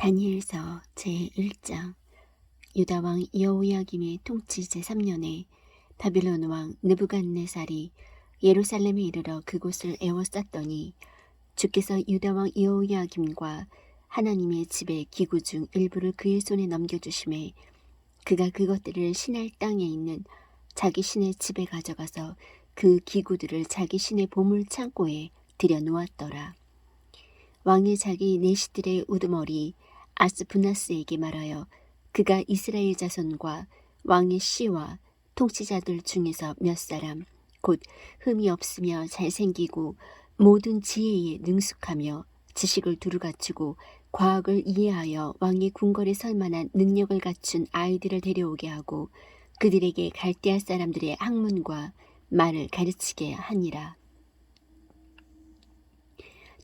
다니엘서 제1장. 유다 왕 여호야김의 통치 제3년에 바빌론 왕 느부갓네살이 예루살렘에 이르러 그곳을 에워쌌더니 주께서 유다 왕 여호야김과 하나님의 집의 기구 중 일부를 그의 손에 넘겨주심에 그가 그것들을 신할 땅에 있는 자기 신의 집에 가져가서 그 기구들을 자기 신의 보물 창고에 들여놓았더라. 왕이 자기 내시들의 우두머리 아스부나스에게 말하여 그가 이스라엘 자손과 왕의 씨와 통치자들 중에서 몇 사람 곧 흠이 없으며 잘생기고 모든 지혜에 능숙하며 지식을 두루 갖추고 과학을 이해하여 왕의 궁궐에 설 만한 능력을 갖춘 아이들을 데려오게 하고 그들에게 갈대아 사람들의 학문과 말을 가르치게 하니라.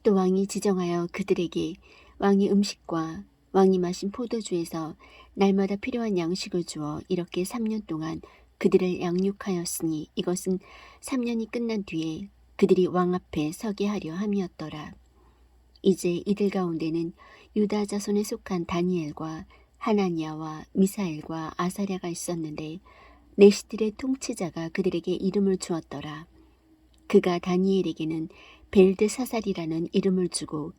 또 왕이 지정하여 그들에게 왕의 음식과 왕이 마신 포도주에서 날마다 필요한 양식을 주어 이렇게 3년 동안 그들을 양육하였으니 이것은 3년이 끝난 뒤에 그들이 왕 앞에 서게 하려 함이었더라. 이제 이들 가운데는 유다 자손에 속한 다니엘과 하나니아와 미사엘과 아사랴가 있었는데 내시들의 통치자가 그들에게 이름을 주었더라. 그가 다니엘에게는 벨드사살이라는 이름을 주고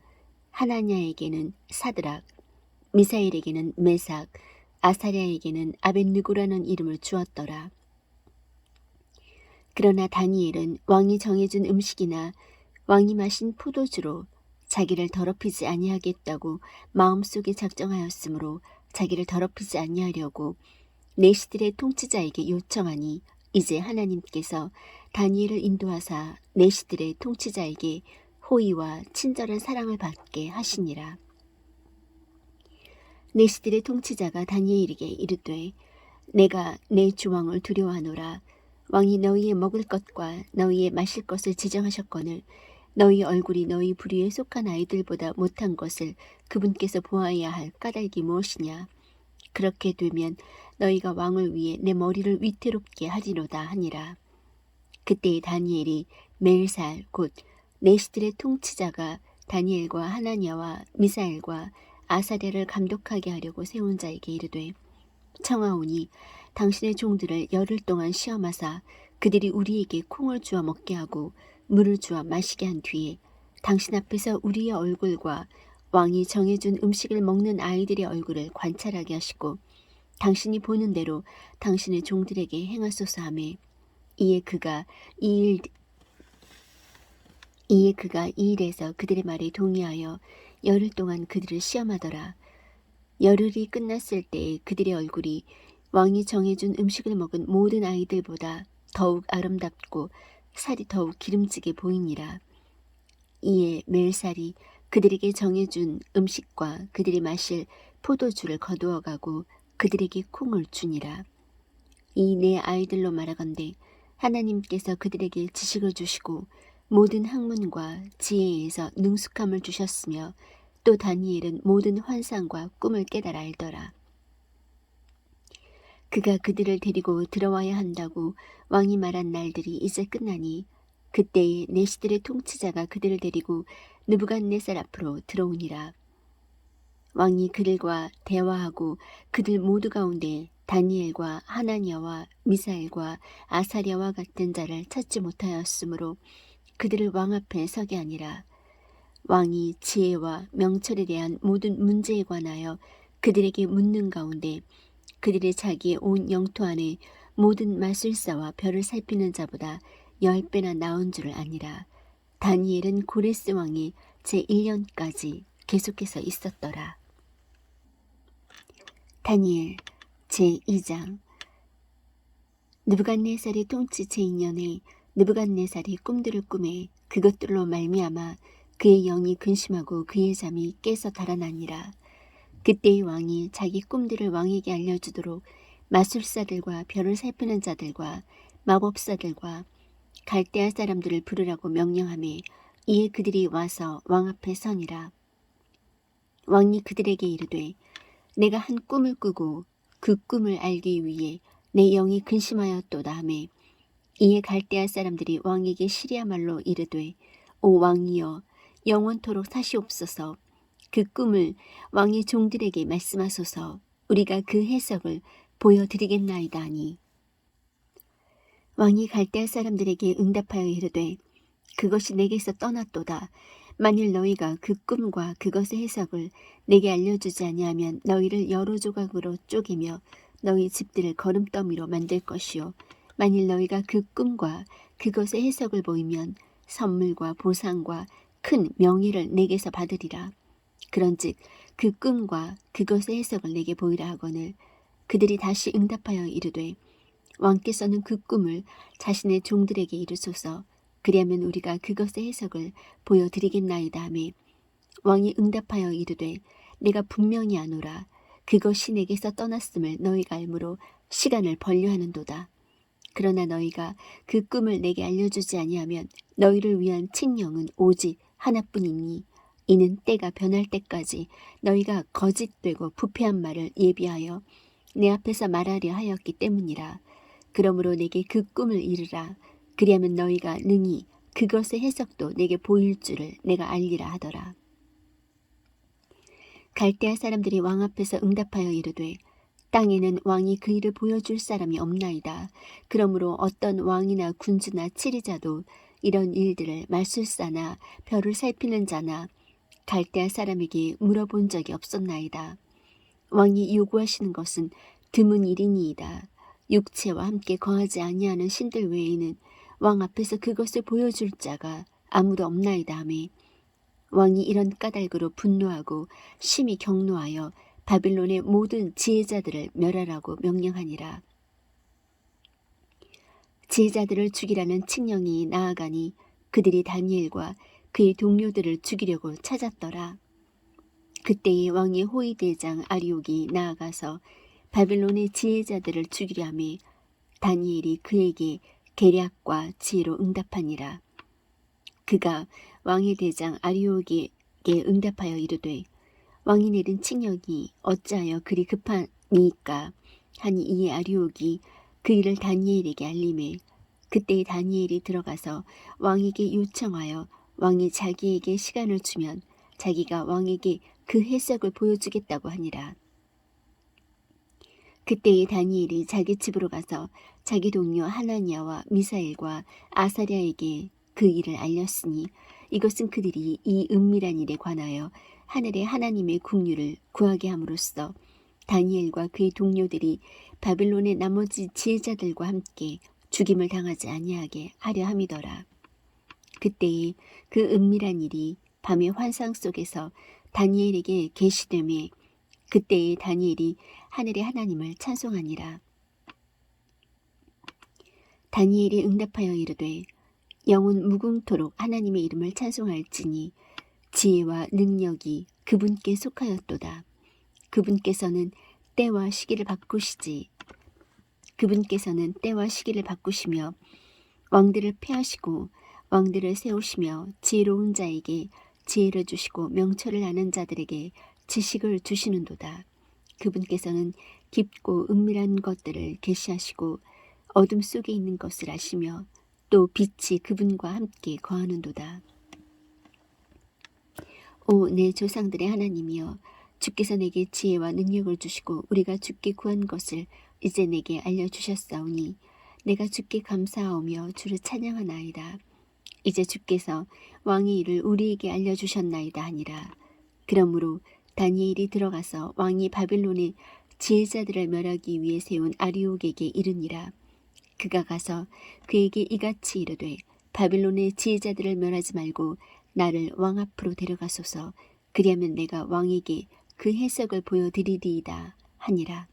하나냐에게는 사드락, 미사엘에게는 메삭, 아사랴에게는 아벳느고라는 이름을 주었더라. 그러나 다니엘은 왕이 정해준 음식이나 왕이 마신 포도주로 자기를 더럽히지 아니하겠다고 마음속에 작정하였으므로 자기를 더럽히지 아니하려고 내시들의 통치자에게 요청하니 이제 하나님께서 다니엘을 인도하사 내시들의 통치자에게 호의와 친절한 사랑을 받게 하시니라. 내시들의 통치자가 다니엘에게 이르되 내가 내 주왕을 두려워하노라. 왕이 너희의 먹을 것과 너희의 마실 것을 지정하셨거늘 너희 얼굴이 너희 부류에 속한 아이들보다 못한 것을 그분께서 보아야 할 까닭이 무엇이냐. 그렇게 되면 너희가 왕을 위해 내 머리를 위태롭게 하리로다 하니라. 그때에 다니엘이 멜살 곧 내시들의 통치자가 다니엘과 하나냐와 미사엘과 아사랴를 감독하게 하려고 세운 자에게 이르되 청하오니 당신의 종들을 열흘 동안 시험하사 그들이 우리에게 콩을 주어 먹게 하고 물을 주어 마시게 한 뒤에 당신 앞에서 우리의 얼굴과 왕이 정해준 음식을 먹는 아이들의 얼굴을 관찰하게 하시고 당신이 보는 대로 당신의 종들에게 행하소서 하매 이에 그가 이 일에서 그들의 말에 동의하여 열흘 동안 그들을 시험하더라. 열흘이 끝났을 때에 그들의 얼굴이 왕이 정해준 음식을 먹은 모든 아이들보다 더욱 아름답고 살이 더욱 기름지게 보이니라. 이에 멜살이 그들에게 정해준 음식과 그들이 마실 포도주를 거두어 가고 그들에게 콩을 주니라. 이 네 아이들로 말하건대 하나님께서 그들에게 지식을 주시고 모든 학문과 지혜에서 능숙함을 주셨으며 또 다니엘은 모든 환상과 꿈을 깨달아 알더라. 그가 그들을 데리고 들어와야 한다고 왕이 말한 날들이 이제 끝나니 그때에 내시들의 통치자가 그들을 데리고 느부갓네살 앞으로 들어오니라. 왕이 그들과 대화하고 그들 모두 가운데 다니엘과 하나냐와 미사엘과 아사랴와 같은 자를 찾지 못하였으므로 그들을 왕 앞에 서게 하니라. 왕이 지혜와 명철에 대한 모든 문제에 관하여 그들에게 묻는 가운데 그들의 자기의 온 영토 안에 모든 마술사와 별을 살피는 자보다 10배나 나은 줄을 아니라. 다니엘은 고레스 왕이 제1년까지 계속해서 있었더라. 다니엘 제2장. 느부갓네살의 통치 제2년에 느부갓네살이 꿈들을 꾸매 그것들로 말미암아 그의 영이 근심하고 그의 잠이 깨서 달아나니라. 그때의 왕이 자기 꿈들을 왕에게 알려주도록 마술사들과 별을 살피는 자들과 마법사들과 갈대아 사람들을 부르라고 명령하매 이에 그들이 와서 왕 앞에 서니라. 왕이 그들에게 이르되 내가 한 꿈을 꾸고 그 꿈을 알기 위해 내 영이 근심하였도다 하매 이에 갈대아 사람들이 왕에게 시리아 말로 이르되 오 왕이여 영원토록 사시옵소서. 그 꿈을 왕의 종들에게 말씀하소서. 우리가 그 해석을 보여드리겠나이다 하니 왕이 갈대아 사람들에게 응답하여 이르되 그것이 내게서 떠났도다. 만일 너희가 그 꿈과 그것의 해석을 내게 알려주지 아니하면 너희를 여러 조각으로 쪼개며 너희 집들을 거름더미로 만들 것이요 만일 너희가 그 꿈과 그것의 해석을 보이면 선물과 보상과 큰 명예를 내게서 받으리라. 그런즉 그 꿈과 그것의 해석을 내게 보이라 하거늘 그들이 다시 응답하여 이르되 왕께서는 그 꿈을 자신의 종들에게 이르소서. 그리하면 우리가 그것의 해석을 보여드리겠나이다 하매 왕이 응답하여 이르되 내가 분명히 아노라. 그것이 내게서 떠났음을 너희가 알므로 시간을 벌려하는도다. 그러나 너희가 그 꿈을 내게 알려주지 아니하면 너희를 위한 칙령은 오직 하나뿐이니 이는 때가 변할 때까지 너희가 거짓되고 부패한 말을 예비하여 내 앞에서 말하려 하였기 때문이라. 그러므로 내게 그 꿈을 이르라. 그리하면 너희가 능히 그것의 해석도 내게 보일 줄을 내가 알리라 하더라. 갈대아 사람들이 왕 앞에서 응답하여 이르되 땅에는 왕이 그 일을 보여줄 사람이 없나이다. 그러므로 어떤 왕이나 군주나 치리자도 이런 일들을 말술사나 별을 살피는 자나 갈대아 사람에게 물어본 적이 없었나이다. 왕이 요구하시는 것은 드문 일이니이다. 육체와 함께 거하지 아니하는 신들 외에는 왕 앞에서 그것을 보여줄 자가 아무도 없나이다 하매 왕이 이런 까닭으로 분노하고 심히 경노하여 바빌론의 모든 지혜자들을 멸하라고 명령하니라. 지혜자들을 죽이라는 칙령이 나아가니 그들이 다니엘과 그의 동료들을 죽이려고 찾았더라. 그때에 왕의 호위대장 아리옥이 나아가서 바빌론의 지혜자들을 죽이려 하매 다니엘이 그에게 계략과 지혜로 응답하니라. 그가 왕의 대장 아리옥에게 응답하여 이르되 왕이 내린 칙령이 어찌하여 그리 급하니까 하니 이에 아리옥이 그 일을 다니엘에게 알림해 그때에 다니엘이 들어가서 왕에게 요청하여 왕이 자기에게 시간을 주면 자기가 왕에게 그 해석을 보여주겠다고 하니라. 그때에 다니엘이 자기 집으로 가서 자기 동료 하나니아와 미사엘과 아사랴에게 그 일을 알렸으니 이것은 그들이 이 은밀한 일에 관하여 하늘의 하나님의 궁유를 구하게 함으로써 다니엘과 그의 동료들이 바빌론의 나머지 지혜자들과 함께 죽임을 당하지 아니하게 하려 함이더라. 그때에 그 은밀한 일이 밤의 환상 속에서 다니엘에게 계시되매 그때에 다니엘이 하늘의 하나님을 찬송하니라. 다니엘이 응답하여 이르되 영원 무궁토록 하나님의 이름을 찬송할지니 지혜와 능력이 그분께 속하였도다. 그분께서는 때와 시기를 바꾸시지. 그분께서는 때와 시기를 바꾸시며 왕들을 패하시고 왕들을 세우시며 지혜로운 자에게 지혜를 주시고 명철을 아는 자들에게 지식을 주시는도다. 그분께서는 깊고 은밀한 것들을 계시하시고 어둠 속에 있는 것을 아시며 또 빛이 그분과 함께 거하는도다. 오 내 조상들의 하나님이여 주께서 내게 지혜와 능력을 주시고 우리가 주께 구한 것을 이제 내게 알려주셨사오니 내가 주께 감사하오며 주를 찬양하나이다. 이제 주께서 왕의 일을 우리에게 알려주셨나이다 하니라. 그러므로 다니엘이 들어가서 왕이 바빌론의 지혜자들을 멸하기 위해 세운 아리옥에게 이르니라. 그가 가서 그에게 이같이 이르되 바빌론의 지혜자들을 멸하지 말고 나를 왕 앞으로 데려가소서. 그리하면 내가 왕에게 그 해석을 보여드리리이다 하니라.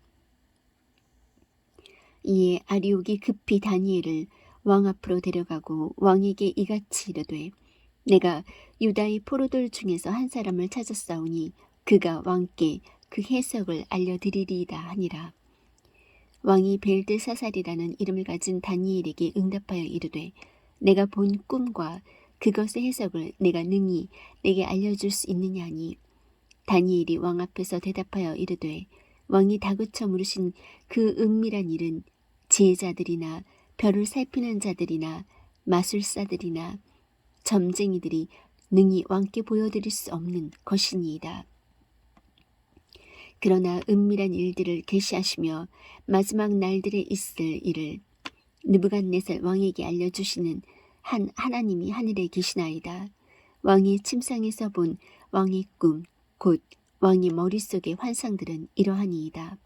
이에 아리옥이 급히 다니엘을 왕 앞으로 데려가고 왕에게 이같이 이르되 내가 유다의 포로들 중에서 한 사람을 찾았사오니 그가 왕께 그 해석을 알려드리리이다 하니라. 왕이 벨드사살이라는 이름을 가진 다니엘에게 응답하여 이르되 내가 본 꿈과 그것의 해석을 내가 능히 내게 알려줄 수 있느냐 하니 다니엘이 왕 앞에서 대답하여 이르되 왕이 다그쳐 물으신 그 은밀한 일은 지혜자들이나 별을 살피는 자들이나 마술사들이나 점쟁이들이 능히 왕께 보여드릴 수 없는 것이니이다. 그러나 은밀한 일들을 계시하시며 마지막 날들에 있을 일을 느부갓네살 왕에게 알려주시는 한 하나님이 하늘에 계시나이다. 왕이 침상에서 본 왕의 꿈, 곧 왕의 머릿속의 환상들은 이러하니이다.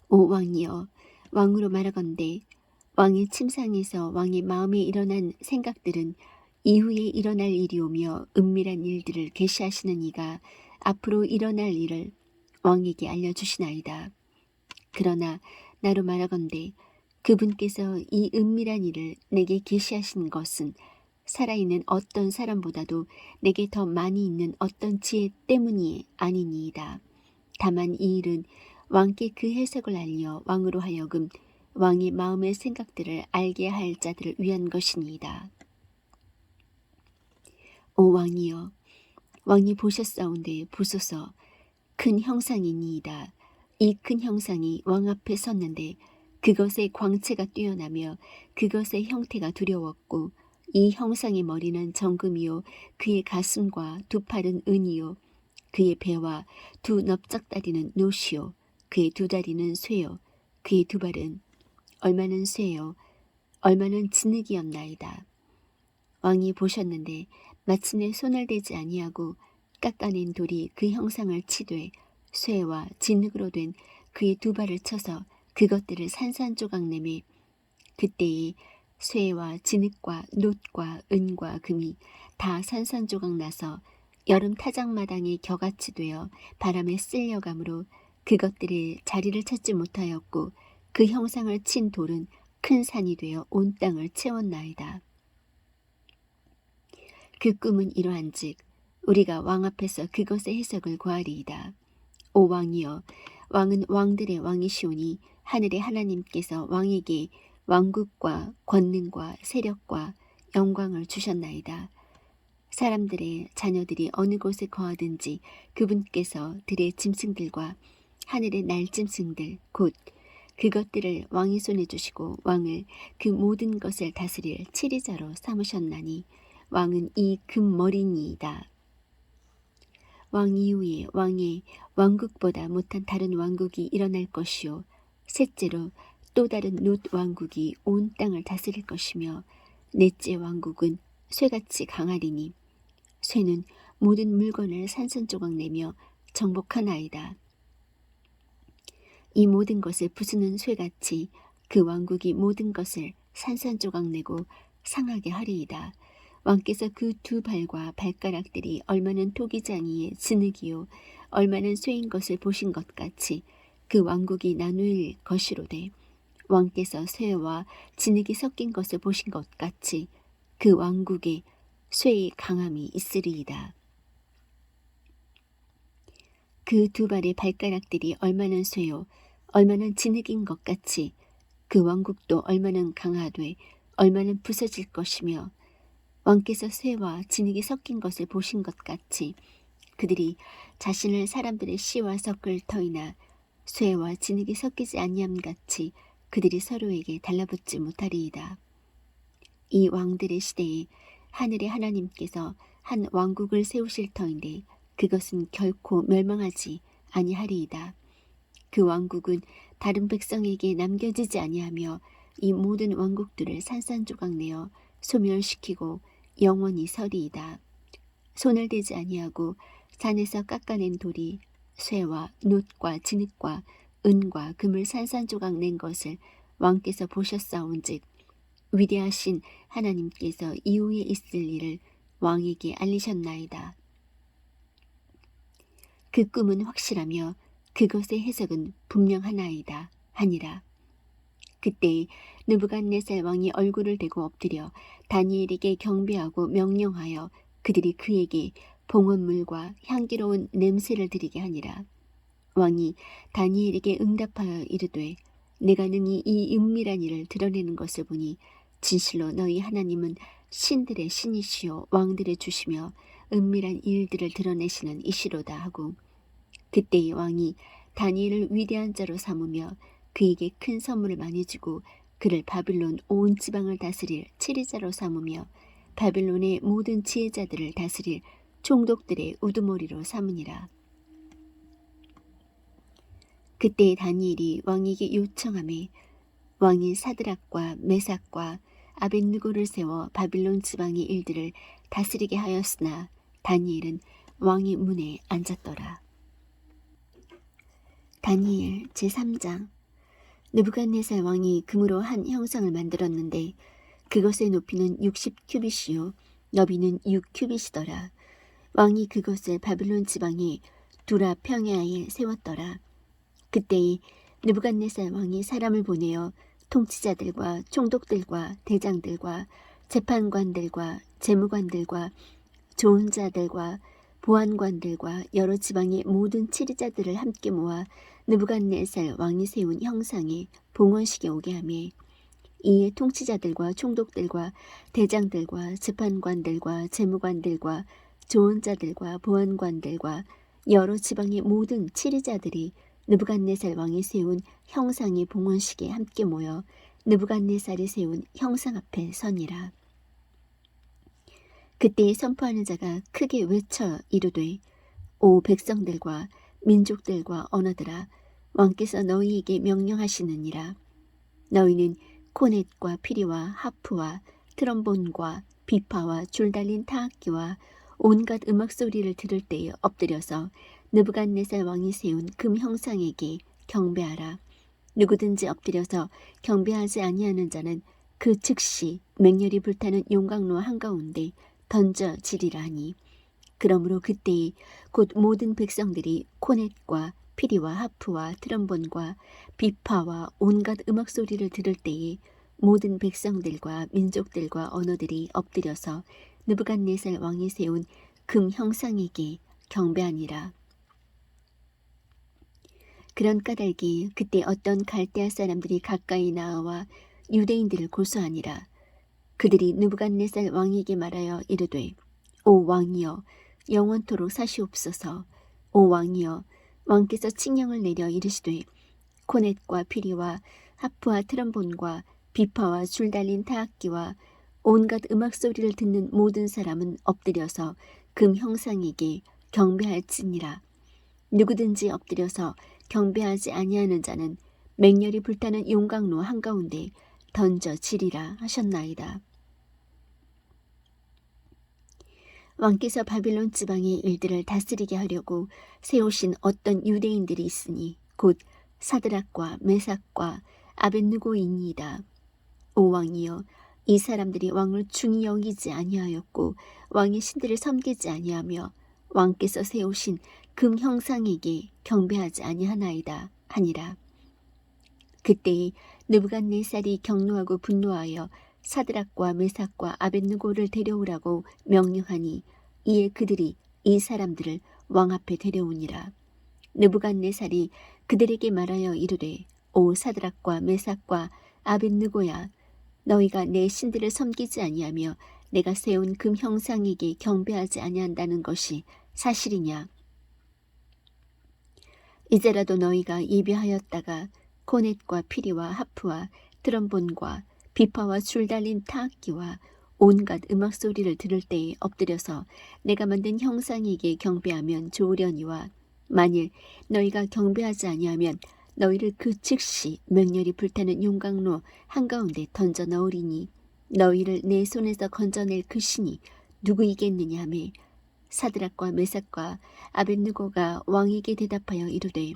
오 왕이여, 왕으로 말하건대 왕의 침상에서 왕의 마음에 일어난 생각들은 이후에 일어날 일이오며 은밀한 일들을 계시하시는 이가 앞으로 일어날 일을 왕에게 알려주시나이다. 그러나 나로 말하건대 그분께서 이 은밀한 일을 내게 계시하신 것은 살아있는 어떤 사람보다도 내게 더 많이 있는 어떤 지혜 때문이 아니니이다. 다만 이 일은 왕께 그 해석을 알려 왕으로 하여금 왕의 마음의 생각들을 알게 할 자들을 위한 것이니이다. 오 왕이여, 왕이 보셨사온데 보소서, 큰 형상이니이다. 이 큰 형상이 왕 앞에 섰는데 그것의 광채가 뛰어나며 그것의 형태가 두려웠고 이 형상의 머리는 정금이요 그의 가슴과 두 팔은 은이요 그의 배와 두 넓적다리는 노시요 그의 두 다리는 쇠요 그의 두 발은 얼마는 쇠요 얼마는 진흙이었나이다. 왕이 보셨는데 마침내 손을 대지 아니하고 깎아낸 돌이 그 형상을 치되 쇠와 진흙으로 된 그의 두 발을 쳐서 그것들을 산산조각 내매 그때에 쇠와 진흙과 놋과 은과 금이 다 산산조각 나서 여름 타작마당에 겨같이 되어 바람에 쓸려가므로 그것들의 자리를 찾지 못하였고 그 형상을 친 돌은 큰 산이 되어 온 땅을 채웠나이다. 그 꿈은 이러한즉 우리가 왕 앞에서 그것의 해석을 구하리이다. 오 왕이여, 왕은 왕들의 왕이시오니 하늘의 하나님께서 왕에게 왕국과 권능과 세력과 영광을 주셨나이다. 사람들의 자녀들이 어느 곳에 거하든지 그분께서 들의 짐승들과 하늘의 날짐승들 곧 그것들을 왕의 손에 주시고 왕을 그 모든 것을 다스릴 치리자로 삼으셨나니 왕은 이 금머리니이다. 왕 이후에 왕의 왕국보다 못한 다른 왕국이 일어날 것이요 셋째로 또 다른 놋 왕국이 온 땅을 다스릴 것이며 넷째 왕국은 쇠같이 강하리니 쇠는 모든 물건을 산산조각 내며 정복하나이다. 이 모든 것을 부수는 쇠같이 그 왕국이 모든 것을 산산조각 내고 상하게 하리이다. 왕께서 그 두 발과 발가락들이 얼마는 토기장이의 진흙이요 얼마는 쇠인 것을 보신 것 같이 그 왕국이 나누일 것이로되 왕께서 쇠와 진흙이 섞인 것을 보신 것 같이 그 왕국에 쇠의 강함이 있으리이다. 그 두 발의 발가락들이 얼마는 쇠요 얼마는 진흙인 것 같이 그 왕국도 얼마는 강하되 얼마는 부서질 것이며 왕께서 쇠와 진흙이 섞인 것을 보신 것 같이 그들이 자신을 사람들의 씨와 섞을 터이나 쇠와 진흙이 섞이지 아니함 같이 그들이 서로에게 달라붙지 못하리이다. 이 왕들의 시대에 하늘의 하나님께서 한 왕국을 세우실 터인데 그것은 결코 멸망하지 아니하리이다. 그 왕국은 다른 백성에게 남겨지지 아니하며 이 모든 왕국들을 산산조각 내어 소멸시키고 영원히 서리이다. 손을 대지 아니하고 산에서 깎아낸 돌이 쇠와 놋과 진흙과 은과 금을 산산조각 낸 것을 왕께서 보셨사온즉 위대하신 하나님께서 이후에 있을 일을 왕에게 알리셨나이다. 그 꿈은 확실하며 그것의 해석은 분명하나이다 하니라. 그때 느부갓네살 왕이 얼굴을 대고 엎드려 다니엘에게 경배하고 명령하여 그들이 그에게 봉헌물과 향기로운 냄새를 드리게 하니라. 왕이 다니엘에게 응답하여 이르되 내가 능히 이 은밀한 일을 드러내는 것을 보니 진실로 너희 하나님은 신들의 신이시요 왕들의 주시며 은밀한 일들을 드러내시는 이시로다 하고 그때의 왕이 다니엘을 위대한 자로 삼으며 그에게 큰 선물을 많이 주고 그를 바빌론 온 지방을 다스릴 치리자로 삼으며 바빌론의 모든 지혜자들을 다스릴 총독들의 우두머리로 삼으니라. 그때 다니엘이 왕에게 요청하매 왕이 사드락과 메삭과 아벳느고를 세워 바빌론 지방의 일들을 다스리게 하였으나 다니엘은 왕의 문에 앉았더라. 다니엘 제3장. 느부갓네살 왕이 금으로 한 형상을 만들었는데 그것의 높이는 60큐빗이요 너비는 6큐빗이더라. 왕이 그것을 바빌론 지방의 두라 평야에 세웠더라. 그때에 느부갓네살 왕이 사람을 보내어 통치자들과 총독들과 대장들과 재판관들과 재무관들과 조언자들과 보안관들과 여러 지방의 모든 치리자들을 함께 모아 느부갓네살 왕이 세운 형상에 봉헌식에 오게 하며 이에 통치자들과 총독들과 대장들과 재판관들과 재무관들과 조언자들과 보안관들과 여러 지방의 모든 치리자들이 느부갓네살 왕이 세운 형상의 봉헌식에 함께 모여 느부갓네살이 세운 형상 앞에 서니라. 그때 선포하는 자가 크게 외쳐 이르되 오 백성들과 민족들과 언어들아 왕께서 너희에게 명령하시느니라. 너희는 코넷과 피리와 하프와 트럼본과 비파와 줄 달린 타악기와 온갖 음악 소리를 들을 때에 엎드려서 느부갓네살 왕이 세운 금 형상에게 경배하라. 누구든지 엎드려서 경배하지 아니하는 자는 그 즉시 맹렬히 불타는 용광로 한가운데 던져지리라 하니 그러므로 그때에 곧 모든 백성들이 코넷과 피리와 하프와 트럼본과 비파와 온갖 음악 소리를 들을 때에 모든 백성들과 민족들과 언어들이 엎드려서 느부갓네살 왕이 세운 금 형상에게 경배하니라. 그런 까닭이 그때 어떤 갈대아 사람들이 가까이 나와 유대인들을 고소하니라. 그들이 느부갓네살 왕에게 말하여 이르되 오 왕이여 영원토록 사시옵소서. 오 왕이여 왕께서 칙령을 내려 이르시되 코넷과 피리와 하프와 트럼본과 비파와 줄 달린 타악기와 온갖 음악 소리를 듣는 모든 사람은 엎드려서 금 형상에게 경배할지니라. 누구든지 엎드려서 경배하지 아니하는 자는 맹렬히 불타는 용광로 한가운데 던져지리라 하셨나이다. 왕께서 바빌론 지방의 일들을 다스리게 하려고 세우신 어떤 유대인들이 있으니 곧 사드락과 메삭과 아벳느고이니이다. 오 왕이여 이 사람들이 왕을 중히 여기지 아니하였고 왕의 신들을 섬기지 아니하며 왕께서 세우신 금 형상에게 경배하지 아니하나이다 하니라. 그때에 느부갓네살이 경노하고 분노하여 사드락과 메삭과 아벳느고를 데려오라고 명령하니 이에 그들이 이 사람들을 왕 앞에 데려오니라. 느부갓네살이 그들에게 말하여 이르되 오 사드락과 메삭과 아벳느고야 너희가 내 신들을 섬기지 아니하며 내가 세운 금 형상에게 경배하지 아니한다는 것이 사실이냐. 이제라도 너희가 예비하였다가 코넷과 피리와 하프와 트럼본과 비파와 줄 달린 타악기와 온갖 음악 소리를 들을 때에 엎드려서 내가 만든 형상에게 경배하면 좋으려니와 만일 너희가 경배하지 아니하면 너희를 그 즉시 맹렬히 불타는 용광로 한가운데 던져 넣으리니 너희를 내 손에서 건져낼 그 신이 누구이겠느냐 하며 사드락과 메삭과 아벳느고가 왕에게 대답하여 이르되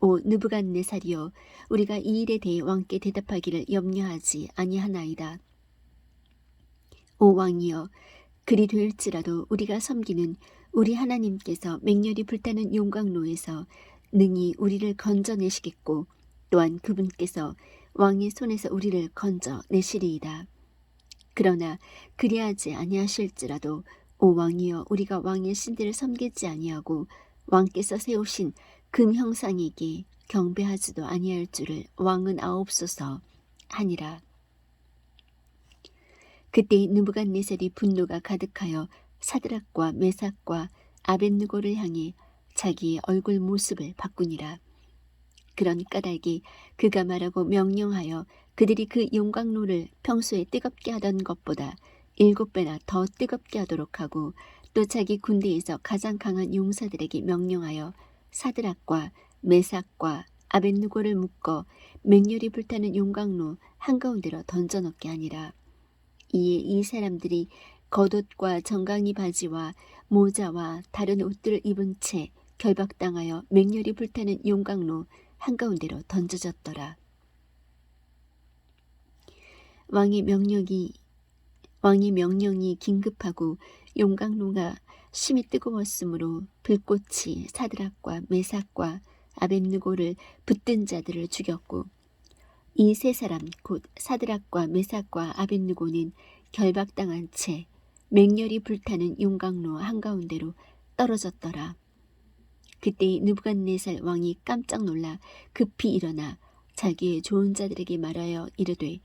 오 느부갓네살이여 우리가 이 일에 대해 왕께 대답하기를 염려하지 아니하나이다. 오 왕이여 그리 될지라도 우리가 섬기는 우리 하나님께서 맹렬히 불타는 용광로에서 능히 우리를 건져내시겠고 또한 그분께서 왕의 손에서 우리를 건져내시리이다. 그러나 그리하지 아니하실지라도 오 왕이여 우리가 왕의 신들을 섬기지 아니하고 왕께서 세우신 금 형상에게 경배하지도 아니할 줄을 왕은 아옵소서 하니라. 그때 느부갓네살이 분노가 가득하여 사드락과 메삭과 아벳느고를 향해 자기의 얼굴 모습을 바꾸니라. 그런 까닭이 그가 말하고 명령하여 그들이 그 용광로를 평소에 뜨겁게 하던 것보다 7배나 더 뜨겁게 하도록 하고 또 자기 군대에서 가장 강한 용사들에게 명령하여 사드락과 메삭과 아벳누고를 묶어 맹렬히 불타는 용광로 한가운데로 던져넣게 하니라. 이에 이 사람들이 겉옷과 정강이 바지와 모자와 다른 옷들을 입은 채 결박당하여 맹렬히 불타는 용광로 한가운데로 던져졌더라. 왕의 명령이 긴급하고 용광로가 심히 뜨거웠으므로 불꽃이 사드락과 메삭과 아벳느고를 붙든 자들을 죽였고 이 세 사람 곧 사드락과 메삭과 아벳느고는 결박당한 채 맹렬히 불타는 용광로 한가운데로 떨어졌더라. 그때 느부갓네살 왕이 깜짝 놀라 급히 일어나 자기의 좋은 자들에게 말하여 이르되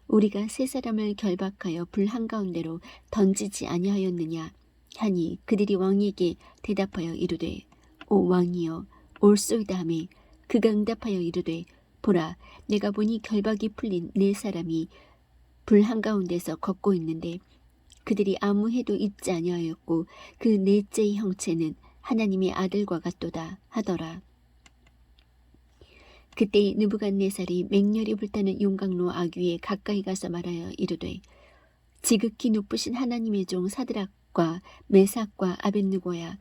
우리가 세 사람을 결박하여 불 한가운데로 던지지 아니하였느냐 하니 그들이 왕에게 대답하여 이르되 오 왕이여 옳소이다 하매 그가 응답하여 이르되 보라 내가 보니 결박이 풀린 네 사람이 불 한가운데서 걷고 있는데 그들이 아무 해도 입지 아니하였고 그 넷째의 형체는 하나님의 아들과 같도다 하더라. 그때 느부갓네살이 맹렬히 불타는 용광로 아귀에 가까이 가서 말하여 이르되 지극히 높으신 하나님의 종 사드락과 메삭과 아벳느고야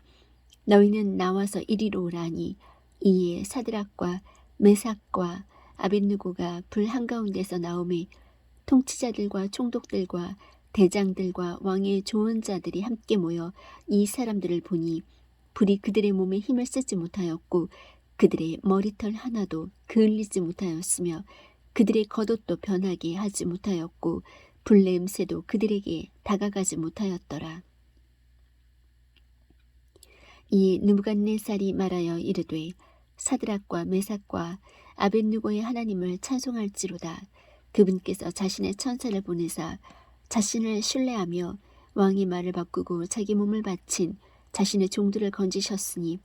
너희는 나와서 이리로 오라니 이에 사드락과 메삭과 아벳느고가 불 한가운데서 나오매 통치자들과 총독들과 대장들과 왕의 좋은 자들이 함께 모여 이 사람들을 보니 불이 그들의 몸에 힘을 쓰지 못하였고 그들의 머리털 하나도 그을리지 못하였으며 그들의 겉옷도 변하게 하지 못하였고 불냄새도 그들에게 다가가지 못하였더라. 이에 느부갓네살이 말하여 이르되 사드락과 메삭과 아벳느고의 하나님을 찬송할지로다. 그분께서 자신의 천사를 보내사 자신을 신뢰하며 왕의 말을 바꾸고 자기 몸을 바친 자신의 종들을 건지셨으니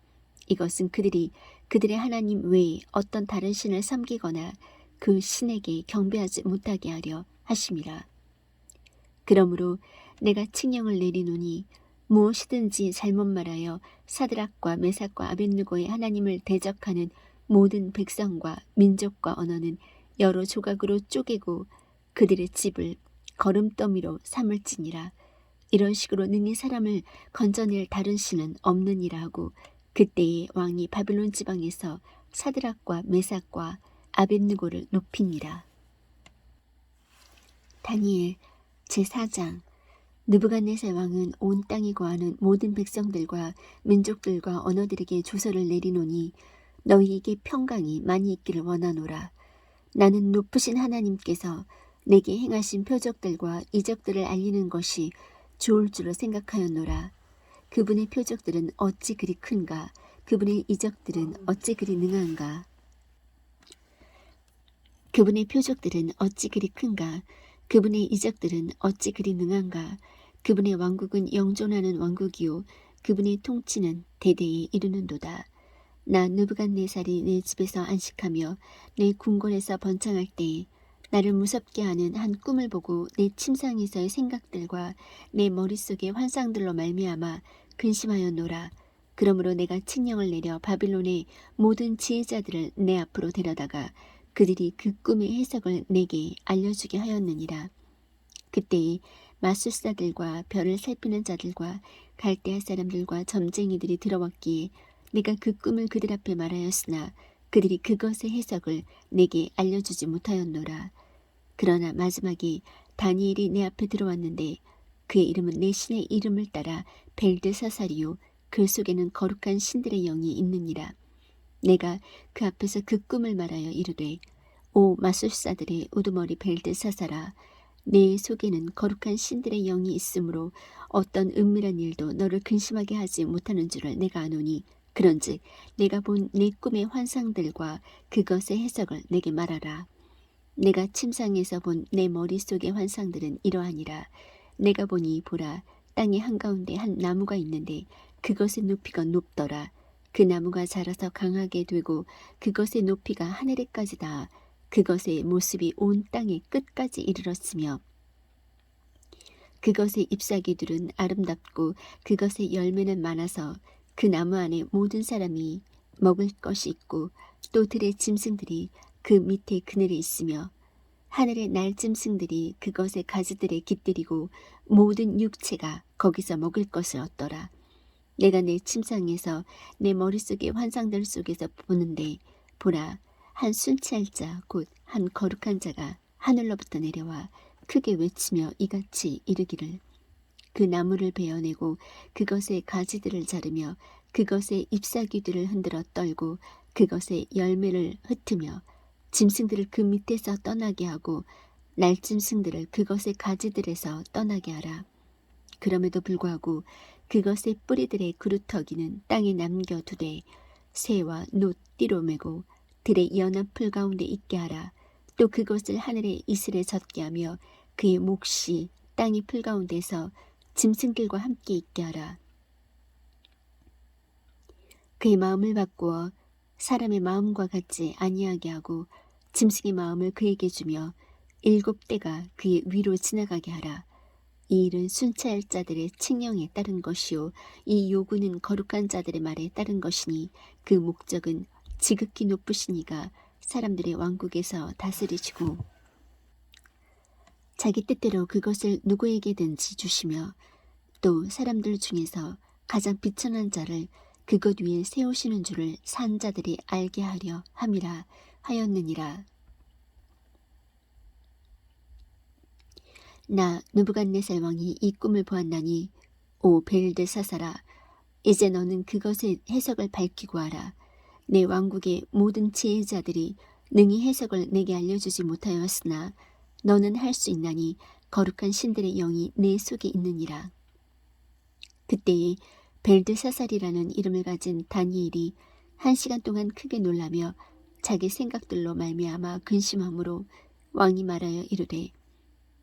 이것은 그들이 그들의 하나님 외에 어떤 다른 신을 섬기거나 그 신에게 경배하지 못하게 하려 하심이라. 그러므로 내가 칙령을 내리노니 무엇이든지 잘못 말하여 사드락과 메삭과 아벳느고의 하나님을 대적하는 모든 백성과 민족과 언어는 여러 조각으로 쪼개고 그들의 집을 거름더미로 삼을지니라. 이런 식으로 능히 사람을 건져낼 다른 신은 없느니라 하고 그때에 왕이 바빌론 지방에서 사드락과 메삭과 아벳느고를 높이니라. 다니엘 제4장. 느부갓네살 왕은 온 땅에 거하는 모든 백성들과 민족들과 언어들에게 조서를 내리노니 너희에게 평강이 많이 있기를 원하노라. 나는 높으신 하나님께서 내게 행하신 표적들과 이적들을 알리는 것이 좋을 줄로 생각하였노라. 그분의 표적들은 어찌 그리 큰가? 그분의 이적들은 어찌 그리 능한가? 그분의 표적들은 어찌 그리 큰가? 그분의 이적들은 어찌 그리 능한가? 그분의 왕국은 영존하는 왕국이요 그분의 통치는 대대에 이르는도다. 나 느부갓네살이 내 집에서 안식하며 내 궁궐에서 번창할 때에 나를 무섭게 하는 한 꿈을 보고 내 침상에서의 생각들과 내 머릿속의 환상들로 말미암아 근심하였노라. 그러므로 내가 칙령을 내려 바빌론의 모든 지혜자들을 내 앞으로 데려다가 그들이 그 꿈의 해석을 내게 알려주게 하였느니라. 그때에 마술사들과 별을 살피는 자들과 갈대아 사람들과 점쟁이들이 들어왔기에 내가 그 꿈을 그들 앞에 말하였으나 그들이 그것의 해석을 내게 알려주지 못하였노라. 그러나 마지막에 다니엘이 내 앞에 들어왔는데 그의 이름은 내 신의 이름을 따라 벨드사살이요 그 속에는 거룩한 신들의 영이 있느니라. 내가 그 앞에서 그 꿈을 말하여 이르되 오 마술사들의 우두머리 벨드사살아 내 속에는 거룩한 신들의 영이 있으므로 어떤 은밀한 일도 너를 근심하게 하지 못하는 줄을 내가 아노니 그런즉 내가 본 내 꿈의 환상들과 그것의 해석을 내게 말하라. 내가 침상에서 본 내 머릿속의 환상들은 이러하니라. 내가 보니 보라 땅의 한가운데 한 나무가 있는데 그것의 높이가 높더라. 그 나무가 자라서 강하게 되고 그것의 높이가 하늘에까지 닿아 그것의 모습이 온 땅의 끝까지 이르렀으며 그것의 잎사귀들은 아름답고 그것의 열매는 많아서 그 나무 안에 모든 사람이 먹을 것이 있고 또 들의 짐승들이 그 밑에 그늘에 있으며 하늘의 날짐승들이 그것의 가지들에 깃들이고 모든 육체가 거기서 먹을 것을 얻더라. 내가 내 침상에서 내 머릿속의 환상들 속에서 보는데 보라, 한 순치할 자 곧 한 거룩한 자가 하늘로부터 내려와 크게 외치며 이같이 이르기를, 그 나무를 베어내고 그것의 가지들을 자르며 그것의 잎사귀들을 흔들어 떨고 그것의 열매를 흩으며 짐승들을 그 밑에서 떠나게 하고 날짐승들을 그것의 가지들에서 떠나게 하라. 그럼에도 불구하고 그것의 뿌리들의 그루터기는 땅에 남겨두되 새와 놋 띠로 매고 들의 연한 풀 가운데 있게 하라. 또 그것을 하늘의 이슬에 젖게 하며 그의 몫이 땅의 풀 가운데서 짐승들과 함께 있게 하라. 그의 마음을 바꾸어 사람의 마음과 같지 아니하게 하고 짐승의 마음을 그에게 주며 7대가 그의 위로 지나가게 하라. 이 일은 순찰 자들의 칙령에 따른 것이요 이 요구는 거룩한 자들의 말에 따른 것이니 그 목적은 지극히 높으시니가 사람들의 왕국에서 다스리시고 자기 뜻대로 그것을 누구에게든지 주시며 또 사람들 중에서 가장 비천한 자를 그것 위에 세우시는 줄을 산 자들이 알게 하려 함이라 하였느니라. 나 느부갓네살 왕이 이 꿈을 보았나니 오 벨드사사라, 이제 너는 그것의 해석을 밝히고 하라. 내 왕국의 모든 지혜자들이 능히 해석을 내게 알려주지 못하였으나 너는 할 수 있나니 거룩한 신들의 영이 내 속에 있느니라. 그때에 벨드사살이라는 이름을 가진 다니엘이 1시간 동안 크게 놀라며 자기 생각들로 말미암아 근심함으로 왕이 말하여 이르되,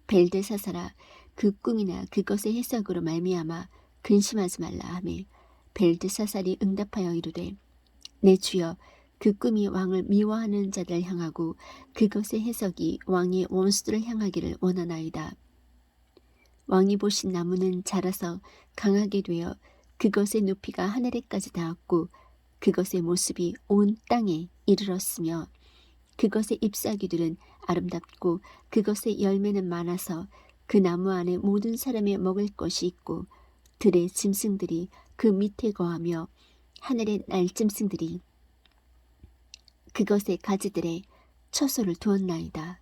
벨드사살아, 그 꿈이나 그것의 해석으로 말미암아 근심하지 말라 하매 벨드사살이 응답하여 이르되, 내 주여, 그 꿈이 왕을 미워하는 자들 향하고 그것의 해석이 왕의 원수들을 향하기를 원하나이다. 왕이 보신 나무는 자라서 강하게 되어 그것의 높이가 하늘에까지 닿았고 그것의 모습이 온 땅에 이르렀으며 그것의 잎사귀들은 아름답고 그것의 열매는 많아서 그 나무 안에 모든 사람의 먹을 것이 있고 들의 짐승들이 그 밑에 거하며 하늘의 날짐승들이 그것의 가지들에 처소를 두었나이다.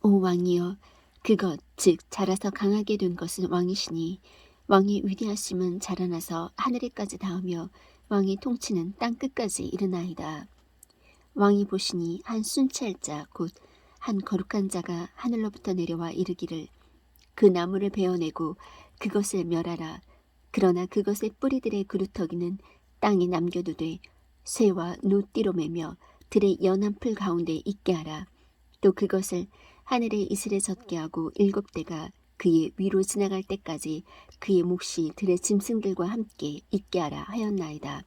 오 왕이여, 그것 즉 자라서 강하게 된 것은 왕이시니 왕의 위대하심은 자라나서 하늘에까지 닿으며 왕의 통치는 땅끝까지 이르나이다. 왕이 보시니 한 순찰자 곧 한 거룩한 자가 하늘로부터 내려와 이르기를, 그 나무를 베어내고 그것을 멸하라. 그러나 그것의 뿌리들의 그루터기는 땅에 남겨두되 쇠와 노띠로 매며 들의 연한 풀 가운데 있게 하라. 또 그것을 하늘의 이슬에 젖게 하고 7대가 그의 위로 지나갈 때까지 그의 몫이 들의 짐승들과 함께 있게 하라 하였나이다.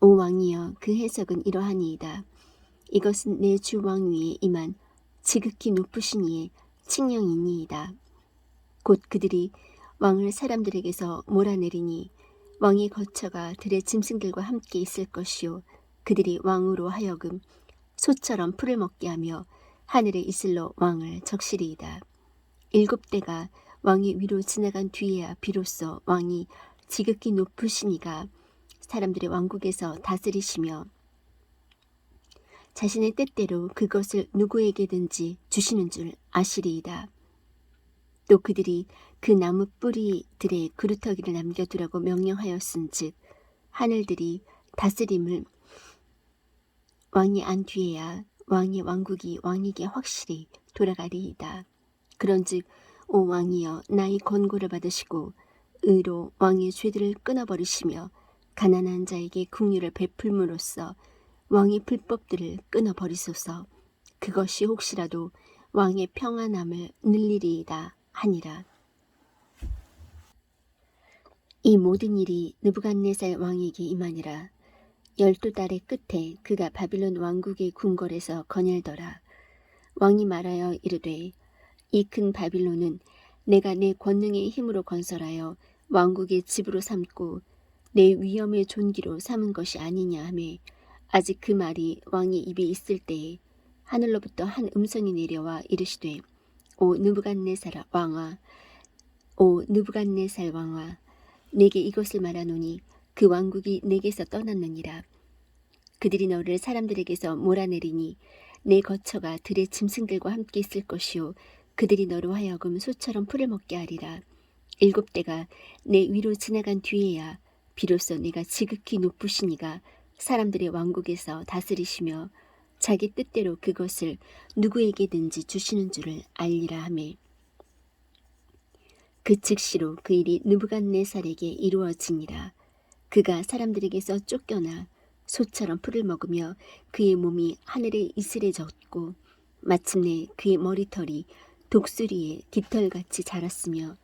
오 왕이여, 그 해석은 이러하니이다. 이것은 내 주 왕 위에 임한 지극히 높으신 이의 칙령이니이다. 곧 그들이 왕을 사람들에게서 몰아내리니 왕의 거처가 들의 짐승들과 함께 있을 것이요 그들이 왕으로 하여금 소처럼 풀을 먹게 하며 하늘의 이슬로 왕을 적시리이다. 7대가 왕이 위로 지나간 뒤에야 비로소 왕이 지극히 높으시니가 사람들의 왕국에서 다스리시며 자신의 뜻대로 그것을 누구에게든지 주시는 줄 아시리이다. 또 그들이 그 나무 뿌리들의 그루터기를 남겨두라고 명령하였은즉 하늘들이 다스림을 왕이 안 뒤에야 왕의 왕국이 왕에게 확실히 돌아가리이다. 그런즉 오 왕이여, 나의 권고를 받으시고 의로 왕의 죄들을 끊어버리시며 가난한 자에게 긍휼을 베풀므로써 왕의 불법들을 끊어버리소서. 그것이 혹시라도 왕의 평안함을 늘리리이다 하니라. 이 모든 일이 느부갓네살 왕에게 임하니라. 12달의 끝에 그가 바빌론 왕국의 궁궐에서 거닐더라. 왕이 말하여 이르되, 이 큰 바빌론은 내가 내 권능의 힘으로 건설하여 왕국의 집으로 삼고 내 위엄의 존귀로 삼은 것이 아니냐 하매 아직 그 말이 왕의 입에 있을 때에 하늘로부터 한 음성이 내려와 이르시되 오 느부갓네살 왕아 오 느부갓네살 왕아 내게 이것을 말하노니 그 왕국이 내게서 떠났느니라. 그들이 너를 사람들에게서 몰아내리니 내 거처가 들의 짐승들과 함께 있을 것이요 그들이 너로 하여금 소처럼 풀을 먹게 하리라. 7대가 내 위로 지나간 뒤에야 비로소 내가 지극히 높으시니가 사람들의 왕국에서 다스리시며 자기 뜻대로 그것을 누구에게든지 주시는 줄을 알리라 하매 그 즉시로 그 일이 느부갓네살에게 이루어지니라. 그가 사람들에게서 쫓겨나 소처럼 풀을 먹으며 그의 몸이 하늘에 이슬해졌고 마침내 그의 머리털이 독수리의 깃털같이 자랐으며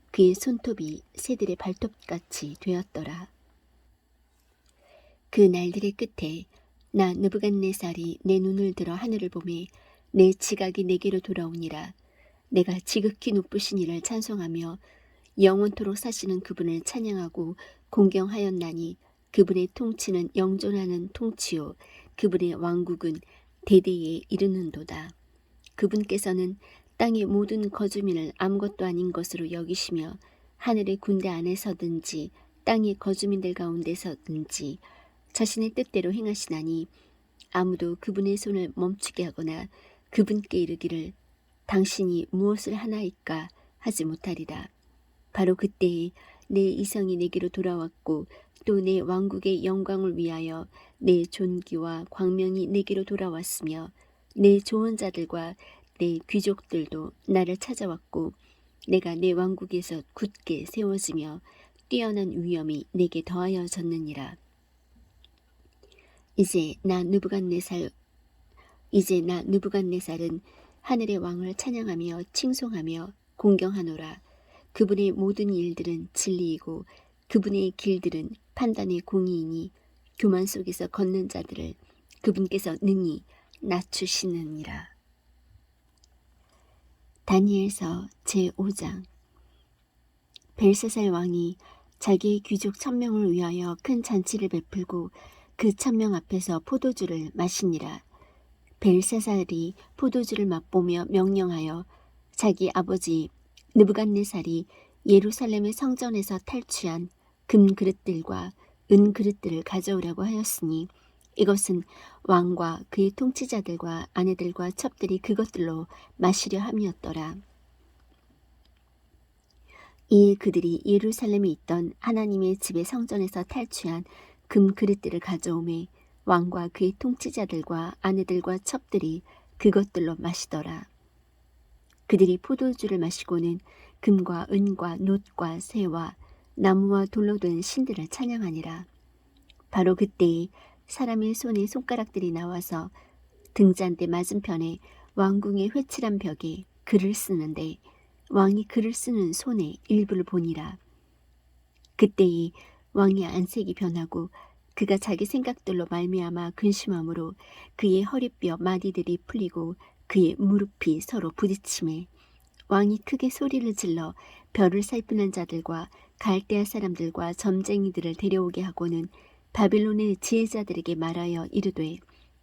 그의 손톱이 새들의 발톱같이 되었더라. 그 날들의 끝에 나 느부갓네살이 내 눈을 들어 하늘을 보매 내 지각이 내게로 돌아오니라. 내가 지극히 높으신 이를 찬송하며 영원토록 사시는 그분을 찬양하고 공경하였나니 그분의 통치는 영존하는 통치요 그분의 왕국은 대대에 이르는도다. 그분께서는 땅의 모든 거주민을 아무것도 아닌 것으로 여기시며 하늘의 군대 안에서든지 땅의 거주민들 가운데서든지 자신의 뜻대로 행하시나니 아무도 그분의 손을 멈추게 하거나 그분께 이르기를 당신이 무엇을 하나이까 하지 못하리라. 바로 그때에 내 이성이 내게로 돌아왔고 또 내 왕국의 영광을 위하여 내 존귀와 광명이 내게로 돌아왔으며 내 조언자들과 내 귀족들도 나를 찾아왔고 내가 내 왕국에서 굳게 세워지며 뛰어난 위엄이 내게 더하여졌느니라. 이제 나 느부갓네살은 하늘의 왕을 찬양하며 칭송하며 공경하노라. 그분의 모든 일들은 진리이고 그분의 길들은 판단의 공의이니 교만 속에서 걷는 자들을 그분께서 능히 낮추시느니라. 다니엘서 제5장. 벨사살 왕이 자기의 귀족 1000명을 위하여 큰 잔치를 베풀고 그 1000명 앞에서 포도주를 마시니라. 벨사살이 포도주를 맛보며 명령하여 자기 아버지 느부갓네살이 예루살렘의 성전에서 탈취한 금 그릇들과 은 그릇들을 가져오라고 하였으니 이것은 왕과 그의 통치자들과 아내들과 첩들이 그것들로 마시려 함이었더라. 이에 그들이 예루살렘에 있던 하나님의 집의 성전에서 탈취한 금 그릇들을 가져오매 왕과 그의 통치자들과 아내들과 첩들이 그것들로 마시더라. 그들이 포도주를 마시고는 금과 은과 놋과 새와 나무와 돌로 된 신들을 찬양하니라. 바로 그때에 사람의 손에 손가락들이 나와서 등잔대 맞은편에 왕궁의 회칠한 벽에 글을 쓰는데 왕이 글을 쓰는 손의 일부를 보니라. 그때에 왕의 안색이 변하고 그가 자기 생각들로 말미암아 근심함으로 그의 허리뼈 마디들이 풀리고 그의 무릎이 서로 부딪히매 왕이 크게 소리를 질러 별을 살피는 자들과 갈대아 사람들과 점쟁이들을 데려오게 하고는 바빌론의 지혜자들에게 말하여 이르되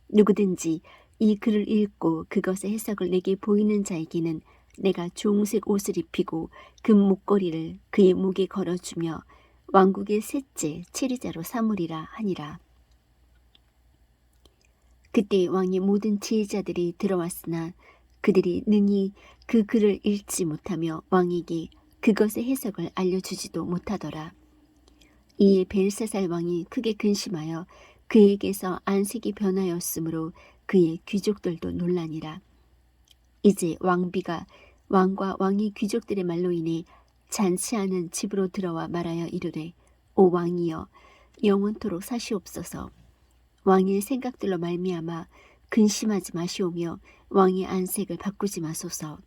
누구든지 이 글을 읽고 그것의 해석을 내게 보이는 자에게는 내가 주홍색 옷을 입히고 금 목걸이를 그의 목에 걸어주며 왕국의 셋째 치리자로 삼으리라 하니라. 그때 왕의 모든 지혜자들이 들어왔으나 그들이 능히 그 글을 읽지 못하며 왕에게 그것의 해석을 알려주지도 못하더라. 이에 벨사살 왕이 크게 근심하여 그에게서 안색이 변하였으므로 그의 귀족들도 놀라니라. 이제 왕비가 왕과 왕의 귀족들의 말로 인해 잔치하는 집으로 들어와 말하여 이르되 오 왕이여 영원토록 사시옵소서. 왕의 생각들로 말미암아 근심하지 마시오며 왕의 안색을 바꾸지 마소서.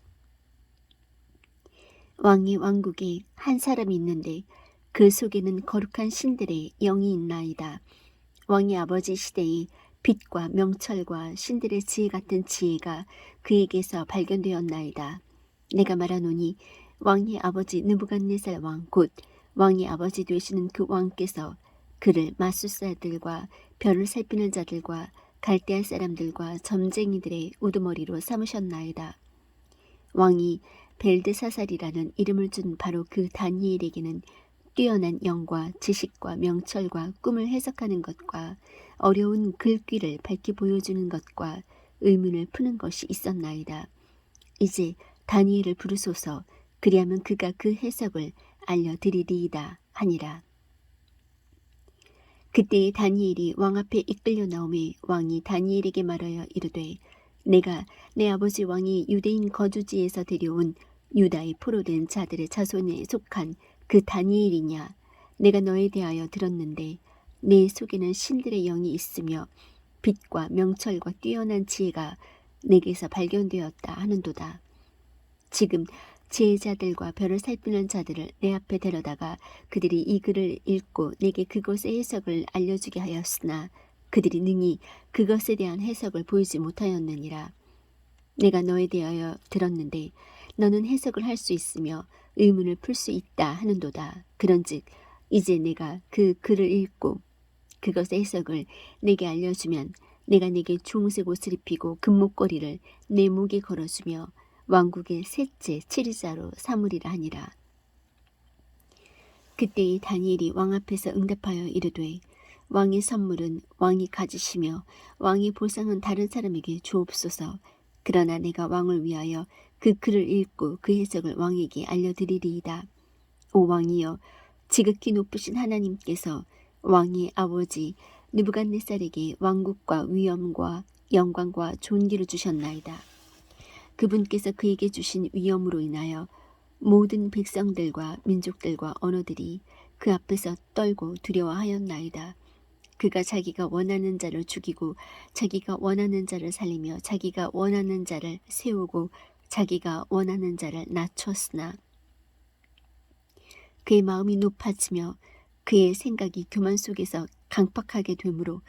왕의 왕국에 한 사람이 있는데 그 속에는 거룩한 신들의 영이 있나이다. 왕의 아버지 시대에 빛과 명철과 신들의 지혜 같은 지혜가 그에게서 발견되었나이다. 내가 말하노니 왕의 아버지 느부갓네살 왕 곧 왕의 아버지 되시는 그 왕께서 그를 마술사들과 별을 살피는 자들과 갈대아 사람들과 점쟁이들의 우두머리로 삼으셨나이다. 왕이 벨드사살이라는 이름을 준 바로 그 다니엘에게는 뛰어난 영과 지식과 명철과 꿈을 해석하는 것과 어려운 글귀를 밝히 보여주는 것과 의문을 푸는 것이 있었나이다. 이제 다니엘을 부르소서. 그리하면 그가 그 해석을 알려드리리이다 하니라. 그때에 다니엘이 왕 앞에 이끌려 나오매 왕이 다니엘에게 말하여 이르되 내가 내 아버지 왕이 유대인 거주지에서 데려온 유다의 포로된 자들의 자손에 속한 그 다니엘이냐. 내가 너에 대하여 들었는데 내 속에는 신들의 영이 있으며 빛과 명철과 뛰어난 지혜가 내게서 발견되었다 하는도다. 지금 제자들과 별을 살피는 자들을 내 앞에 데려다가 그들이 이 글을 읽고 내게 그것의 해석을 알려주게 하였으나 그들이 능히 그것에 대한 해석을 보이지 못하였느니라. 내가 너에 대하여 들었는데 너는 해석을 할 수 있으며 의문을 풀 수 있다 하는도다. 그런즉 이제 내가 그 글을 읽고 그것의 해석을 내게 알려주면 내가 내게 주홍색 옷을 입히고 금목걸이를 내 목에 걸어주며 왕국의 셋째 치리자로 삼으리라 하니라. 그때의 다니엘이 왕 앞에서 응답하여 이르되 왕의 선물은 왕이 가지시며 왕의 보상은 다른 사람에게 주옵소서. 그러나 내가 왕을 위하여 그 글을 읽고 그 해석을 왕에게 알려드리리이다. 오 왕이여, 지극히 높으신 하나님께서 왕의 아버지 느부갓네살에게 왕국과 위엄과 영광과 존귀를 주셨나이다. 그분께서 그에게 주신 위엄으로 인하여 모든 백성들과 민족들과 언어들이 그 앞에서 떨고 두려워하였나이다. 그가 자기가 원하는 자를 죽이고 자기가 원하는 자를 살리며 자기가 원하는 자를 세우고 자기가 원하는 자를 낮췄으나 그의 마음이 높아지며 그의 생각이 교만 속에서 강팍하게 되므로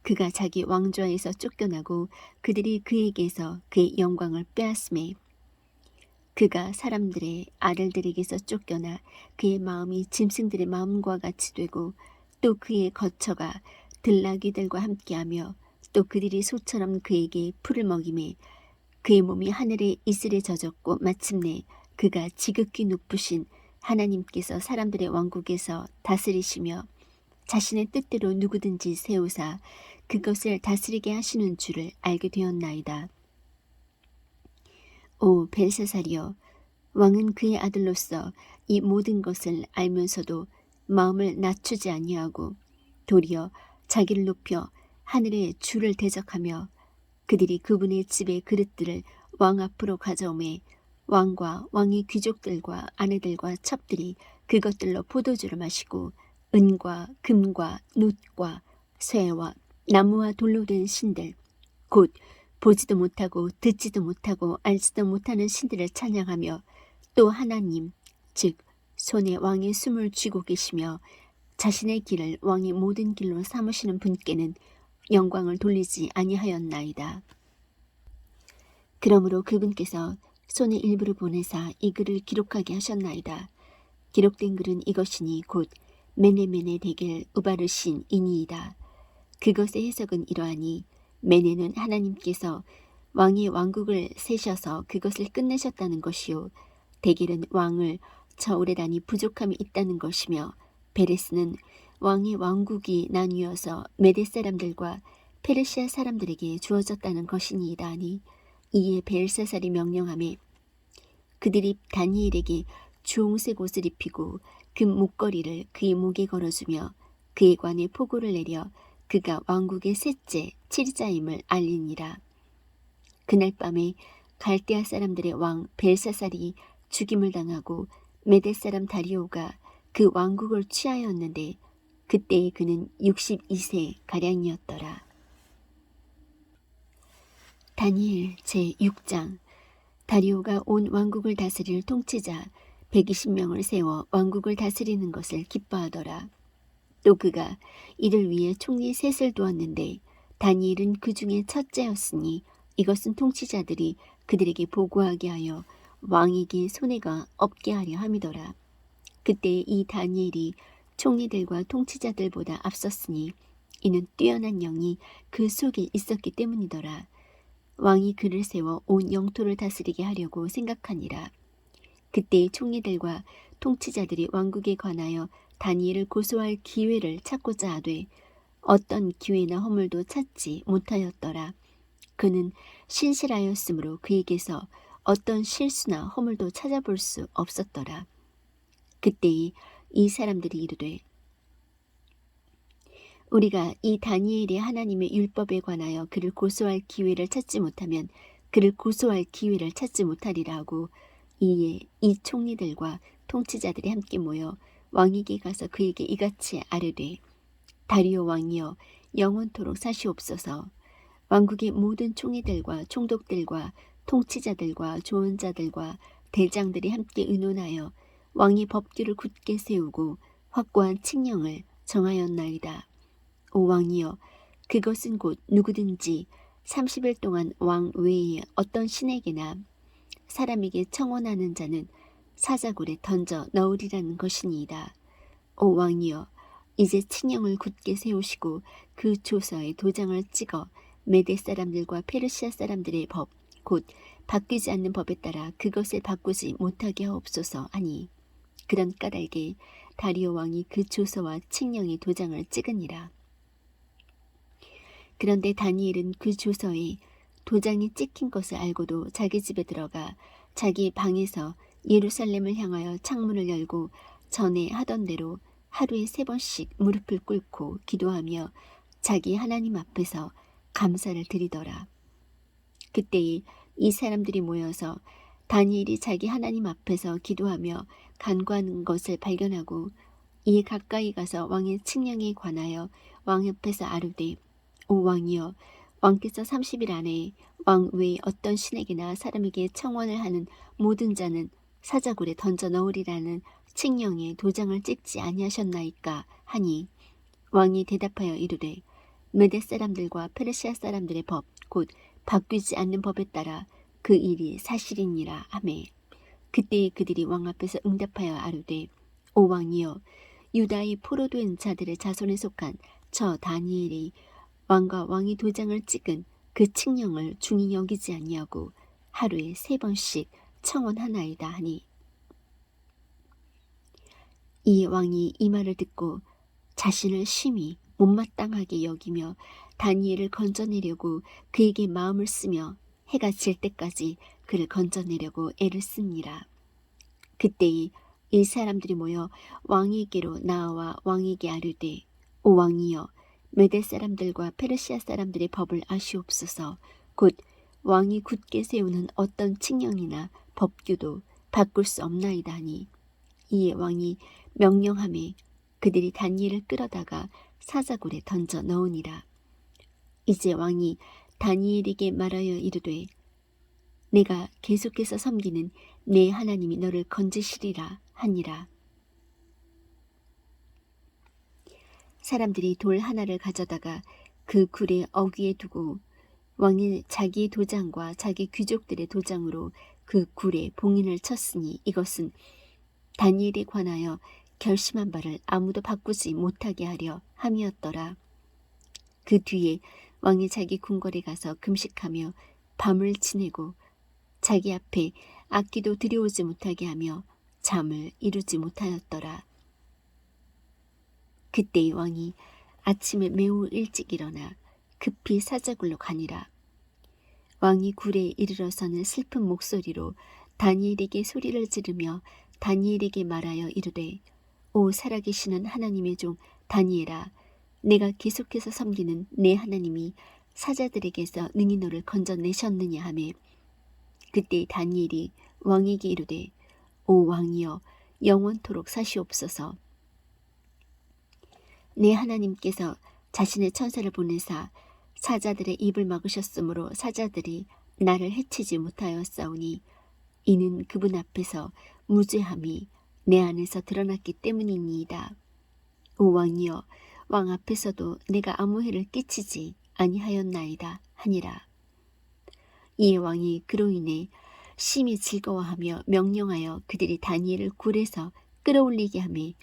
그가 자기 왕좌에서 쫓겨나고 그들이 그에게서 그의 영광을 빼앗음에 그가 사람들의 아들들에게서 쫓겨나 그의 마음이 짐승들의 마음과 같이 되고 또 그의 거처가 들나귀들과 함께하며 또 그들이 소처럼 그에게 풀을 먹이매 그의 몸이 하늘의 이슬에 젖었고 마침내 그가 지극히 높으신 하나님께서 사람들의 왕국에서 다스리시며 자신의 뜻대로 누구든지 세우사 그것을 다스리게 하시는 줄을 알게 되었나이다. 오 벨사살이여, 왕은 그의 아들로서 이 모든 것을 알면서도 마음을 낮추지 아니하고 도리어 자기를 높여 하늘의 주를 대적하며 그들이 그분의 집의 그릇들을 왕 앞으로 가져오매 왕과 왕의 귀족들과 아내들과 첩들이 그것들로 포도주를 마시고 은과 금과 놋과 쇠와 나무와 돌로 된 신들 곧 보지도 못하고 듣지도 못하고 알지도 못하는 신들을 찬양하며 또 하나님 즉 손에 왕의 숨을 쥐고 계시며 자신의 길을 왕의 모든 길로 삼으시는 분께는 영광을 돌리지 아니하였나이다. 그러므로 그분께서 손의 일부를 보내사 이 글을 기록하게 하셨나이다. 기록된 글은 이것이니 곧 메네메네 데겔 우바르신 이니이다. 그것의 해석은 이러하니 메네는 하나님께서 왕의 왕국을 세셔서 그것을 끝내셨다는 것이요 데겔은 왕을 저울에다니 부족함이 있다는 것이며 베레스는 왕의 왕국이 나뉘어서 메데 사람들과 페르시아 사람들에게 주어졌다는 것이니이다 하니 이에 벨사살이 명령하매 그들이 다니엘에게 주홍색 옷을 입히고 금 목걸이를 그의 목에 걸어주며 그의 관에 포고를 내려 그가 왕국의 셋째 치리자임을 알리니라. 그날 밤에 갈대아 사람들의 왕 벨사살이 죽임을 당하고 메데 사람 다리오가 그 왕국을 취하였는데 그때에 그는 62세 가량이었더라. 다니엘 제6장. 다리오가 온 왕국을 다스릴 통치자 120명을 세워 왕국을 다스리는 것을 기뻐하더라. 또 그가 이를 위해 총리 셋을 두었는데 다니엘은 그 중에 첫째였으니 이것은 통치자들이 그들에게 보고하게 하여 왕에게 손해가 없게 하려 함이더라. 그때 이 다니엘이 총리들과 통치자들보다 앞섰으니 이는 뛰어난 영이 그 속에 있었기 때문이더라. 왕이 그를 세워 온 영토를 다스리게 하려고 생각하니라. 그때의 총리들과 통치자들이 왕국에 관하여 다니엘을 고소할 기회를 찾고자 하되 어떤 기회나 허물도 찾지 못하였더라. 그는 신실하였으므로 그에게서 어떤 실수나 허물도 찾아볼 수 없었더라. 그때에 이 사람들이 이르되 우리가 이 다니엘의 하나님의 율법에 관하여 그를 고소할 기회를 찾지 못하면 그를 고소할 기회를 찾지 못하리라 하고 이에 이 총리들과 통치자들이 함께 모여 왕에게 가서 그에게 이같이 아뢰되 다리오 왕이여 영원토록 사시옵소서. 왕국의 모든 총리들과 총독들과 통치자들과 조언자들과 대장들이 함께 의논하여 왕의 법규를 굳게 세우고 확고한 칙령을 정하였나이다. 오 왕이여 그것은 곧 누구든지 30일 동안 왕 외에 어떤 신에게나 사람에게 청원하는 자는 사자굴에 던져 넣으리라는 것이니이다. 오 왕이여 이제 칙령을 굳게 세우시고 그 조서에 도장을 찍어 메대 사람들과 페르시아 사람들의 법 곧 바뀌지 않는 법에 따라 그것을 바꾸지 못하게 하옵소서 하니 그런 까닭에 다리오 왕이 그 조서와 칙령의 도장을 찍으니라. 그런데 다니엘은 그 조서에 도장이 찍힌 것을 알고도 자기 집에 들어가 자기 방에서 예루살렘을 향하여 창문을 열고 전에 하던 대로 하루에 3번씩 무릎을 꿇고 기도하며 자기 하나님 앞에서 감사를 드리더라. 그때에 이 사람들이 모여서 다니엘이 자기 하나님 앞에서 기도하며 간구하는 것을 발견하고 이에 가까이 가서 왕의 칙령에 관하여 왕 옆에서 아뢰되 오 왕이여 왕께서 30일 안에 왕 외에 어떤 신에게나 사람에게 청원을 하는 모든 자는 사자굴에 던져 넣으리라는 칙령에 도장을 찍지 아니하셨나이까 하니 왕이 대답하여 이르되 메대 사람들과 페르시아 사람들의 법 곧 바뀌지 않는 법에 따라 그 일이 사실이니라 하매 그때에 그들이 왕 앞에서 응답하여 아뢰되 오 왕이여 유다의 포로된 자들의 자손에 속한 저 다니엘이 왕과 왕이 도장을 찍은 그 칙령을 중히 여기지 아니하고 하루에 3번씩 청원하나이다 하니 이 왕이 이 말을 듣고 자신을 심히 못마땅하게 여기며 다니엘을 건져내려고 그에게 마음을 쓰며 해가 질 때까지 그를 건져내려고 애를 씁니다. 그때에 이 사람들이 모여 왕에게로 나아와 왕에게 아뢰되 오 왕이여 메대 사람들과 페르시아 사람들의 법을 아시옵소서. 곧 왕이 굳게 세우는 어떤 칙령이나 법규도 바꿀 수 없나이다 하니 이에 왕이 명령하매 그들이 다니엘을 끌어다가 사자굴에 던져 넣으니라. 이제 왕이 다니엘에게 말하여 이르되 내가 계속해서 섬기는 내 하나님이 너를 건지시리라 하니라. 사람들이 돌 하나를 가져다가 그 굴의 어귀에 두고 왕이 자기의 도장과 자기 귀족들의 도장으로 그 굴에 봉인을 쳤으니 이것은 다니엘에 관하여 결심한 바를 아무도 바꾸지 못하게 하려 함이었더라. 그 뒤에 왕이 자기 궁궐에 가서 금식하며 밤을 지내고 자기 앞에 악기도 들여오지 못하게 하며 잠을 이루지 못하였더라. 그때 왕이 아침에 매우 일찍 일어나 급히 사자굴로 가니라. 왕이 굴에 이르러서는 슬픈 목소리로 다니엘에게 소리를 지르며 다니엘에게 말하여 이르되 오 살아계시는 하나님의 종 다니엘아 내가 계속해서 섬기는 내 하나님이 사자들에게서 능히 너를 건져내셨느냐 하매 그때 다니엘이 왕에게 이르되 오 왕이여 영원토록 사시옵소서. 내 하나님께서 자신의 천사를 보내사 사자들의 입을 막으셨으므로 사자들이 나를 해치지 못하였사오니 이는 그분 앞에서 무죄함이 내 안에서 드러났기 때문이니이다. 오 왕이여 왕 앞에서도 내가 아무 해를 끼치지 아니하였나이다 하니라. 이에 왕이 그로 인해 심히 즐거워하며 명령하여 그들이 다니엘을 굴에서 끌어올리게 하매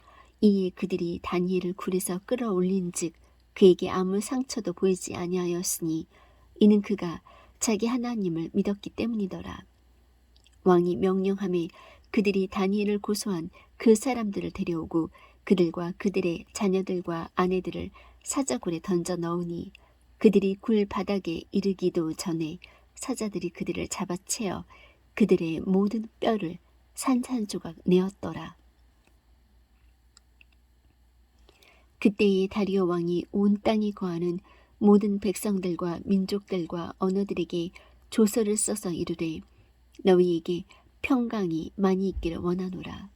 이에 그들이 다니엘을 굴에서 끌어올린즉 그에게 아무 상처도 보이지 아니하였으니 이는 그가 자기 하나님을 믿었기 때문이더라. 왕이 명령하매 그들이 다니엘을 고소한 그 사람들을 데려오고 그들과 그들의 자녀들과 아내들을 사자굴에 던져 넣으니 그들이 굴 바닥에 이르기도 전에 사자들이 그들을 잡아채어 그들의 모든 뼈를 산산조각 내었더라. 그때에 다리오 왕이 온 땅이 거하는 모든 백성들과 민족들과 언어들에게 조서를 써서 이르되 너희에게 평강이 많이 있기를 원하노라.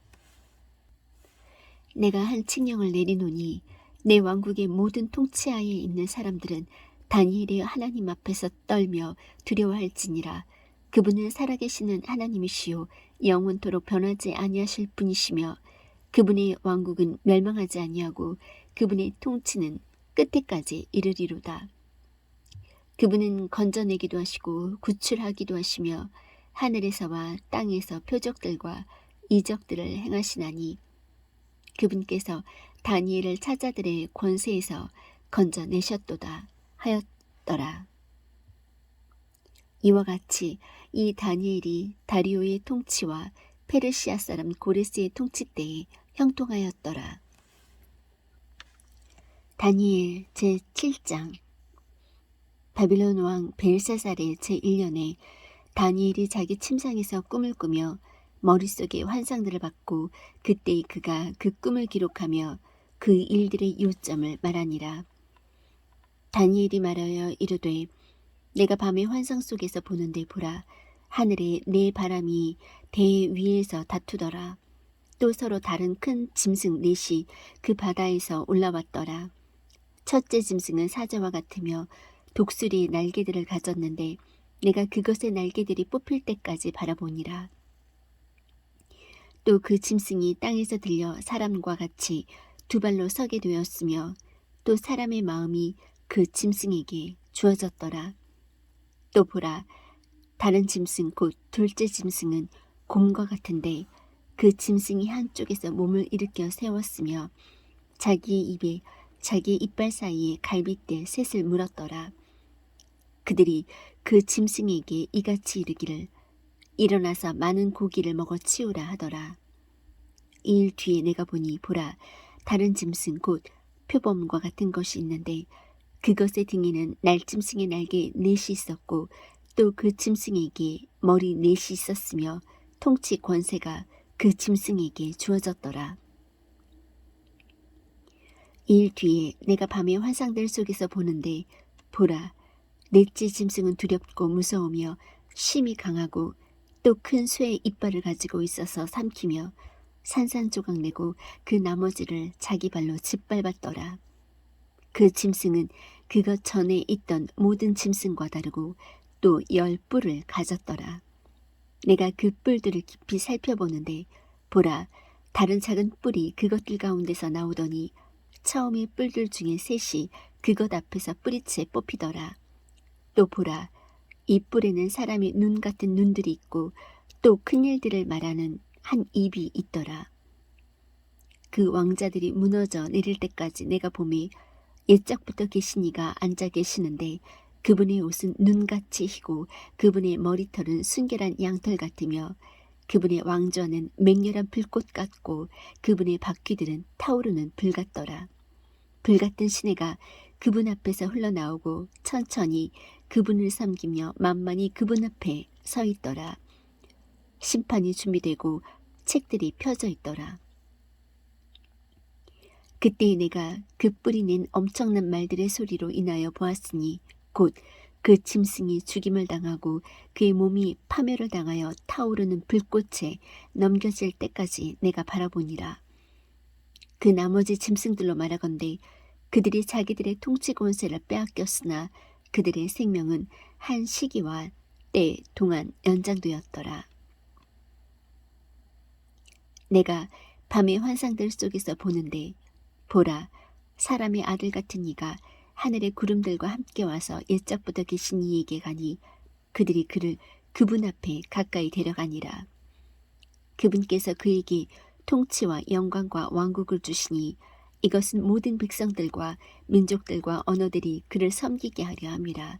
내가 한 칙령을 내리노니 내 왕국의 모든 통치하에 있는 사람들은 다니엘의 하나님 앞에서 떨며 두려워할지니라. 그분은 살아계시는 하나님이시요 영원토록 변하지 아니하실 분이시며 그분의 왕국은 멸망하지 아니하고 그분의 통치는 끝에까지 이르리로다. 그분은 건져내기도 하시고 구출하기도 하시며 하늘에서와 땅에서 표적들과 이적들을 행하시나니 그분께서 다니엘을 사자들의 권세에서 건져내셨도다 하였더라. 이와 같이 이 다니엘이 다리오의 통치와 페르시아 사람 고레스의 통치 때에 형통하였더라. 다니엘 제7장. 바빌론 왕 벨사살의 제1년에 다니엘이 자기 침상에서 꿈을 꾸며 머릿속에 환상들을 받고 그때 그가 그 꿈을 기록하며 그 일들의 요점을 말하니라. 다니엘이 말하여 이르되 내가 밤의 환상 속에서 보는데 보라 하늘에 네 바람이 대 위에서 다투더라. 또 서로 다른 큰 짐승 넷이 그 바다에서 올라왔더라. 첫째 짐승은 사자와 같으며 독수리의 날개들을 가졌는데 내가 그것의 날개들이 뽑힐 때까지 바라보니라. 또 그 짐승이 땅에서 들려 사람과 같이 두 발로 서게 되었으며 또 사람의 마음이 그 짐승에게 주어졌더라. 또 보라 다른 짐승 곧 둘째 짐승은 곰과 같은데 그 짐승이 한쪽에서 몸을 일으켜 세웠으며 자기의 입에 자기의 이빨 사이에 갈빗대 셋을 물었더라. 그들이 그 짐승에게 이같이 이르기를 일어나서 많은 고기를 먹어 치우라 하더라. 이 일 뒤에 내가 보니 보라 다른 짐승 곧 표범과 같은 것이 있는데 그것의 등에는 날짐승의 날개 넷이 있었고 또 그 짐승에게 머리 넷이 있었으며 통치 권세가 그 짐승에게 주어졌더라. 이 일 뒤에 내가 밤의 환상들 속에서 보는데 보라 넷째 짐승은 두렵고 무서우며 심이 강하고 또 큰 쇠의 이빨을 가지고 있어서 삼키며 산산조각 내고 그 나머지를 자기 발로 짓밟았더라. 그 짐승은 그것 전에 있던 모든 짐승과 다르고 또 10뿔을 가졌더라. 내가 그 뿔들을 깊이 살펴보는데 보라 다른 작은 뿔이 그것들 가운데서 나오더니 처음의 뿔들 중에 셋이 그것 앞에서 뿌리채 뽑히더라. 또 보라 이 뿔에는 사람의 눈 같은 눈들이 있고 또 큰일들을 말하는 한 입이 있더라. 그 왕자들이 무너져 내릴 때까지 내가 보매 옛적부터 계신 이가 앉아 계시는데 그분의 옷은 눈같이 희고 그분의 머리털은 순결한 양털 같으며 그분의 왕좌는 맹렬한 불꽃 같고 그분의 바퀴들은 타오르는 불 같더라. 불 같은 시내가 그분 앞에서 흘러나오고 천천히 그분을 섬기며 만만히 그분 앞에 서 있더라. 심판이 준비되고 책들이 펴져 있더라. 그때 내가 그 뿔이 낸 엄청난 말들의 소리로 인하여 보았으니 곧 그 짐승이 죽임을 당하고 그의 몸이 파멸을 당하여 타오르는 불꽃에 넘겨질 때까지 내가 바라보니라. 그 나머지 짐승들로 말하건대 그들이 자기들의 통치 권세를 빼앗겼으나 그들의 생명은 한 시기와 때 동안 연장되었더라. 내가 밤의 환상들 속에서 보는데 보라 사람의 아들 같은 이가 하늘의 구름들과 함께 와서 옛적부터 계신 이에게 가니 그들이 그를 그분 앞에 가까이 데려가니라. 그분께서 그에게 통치와 영광과 왕국을 주시니 이것은 모든 백성들과 민족들과 언어들이 그를 섬기게 하려 함이라.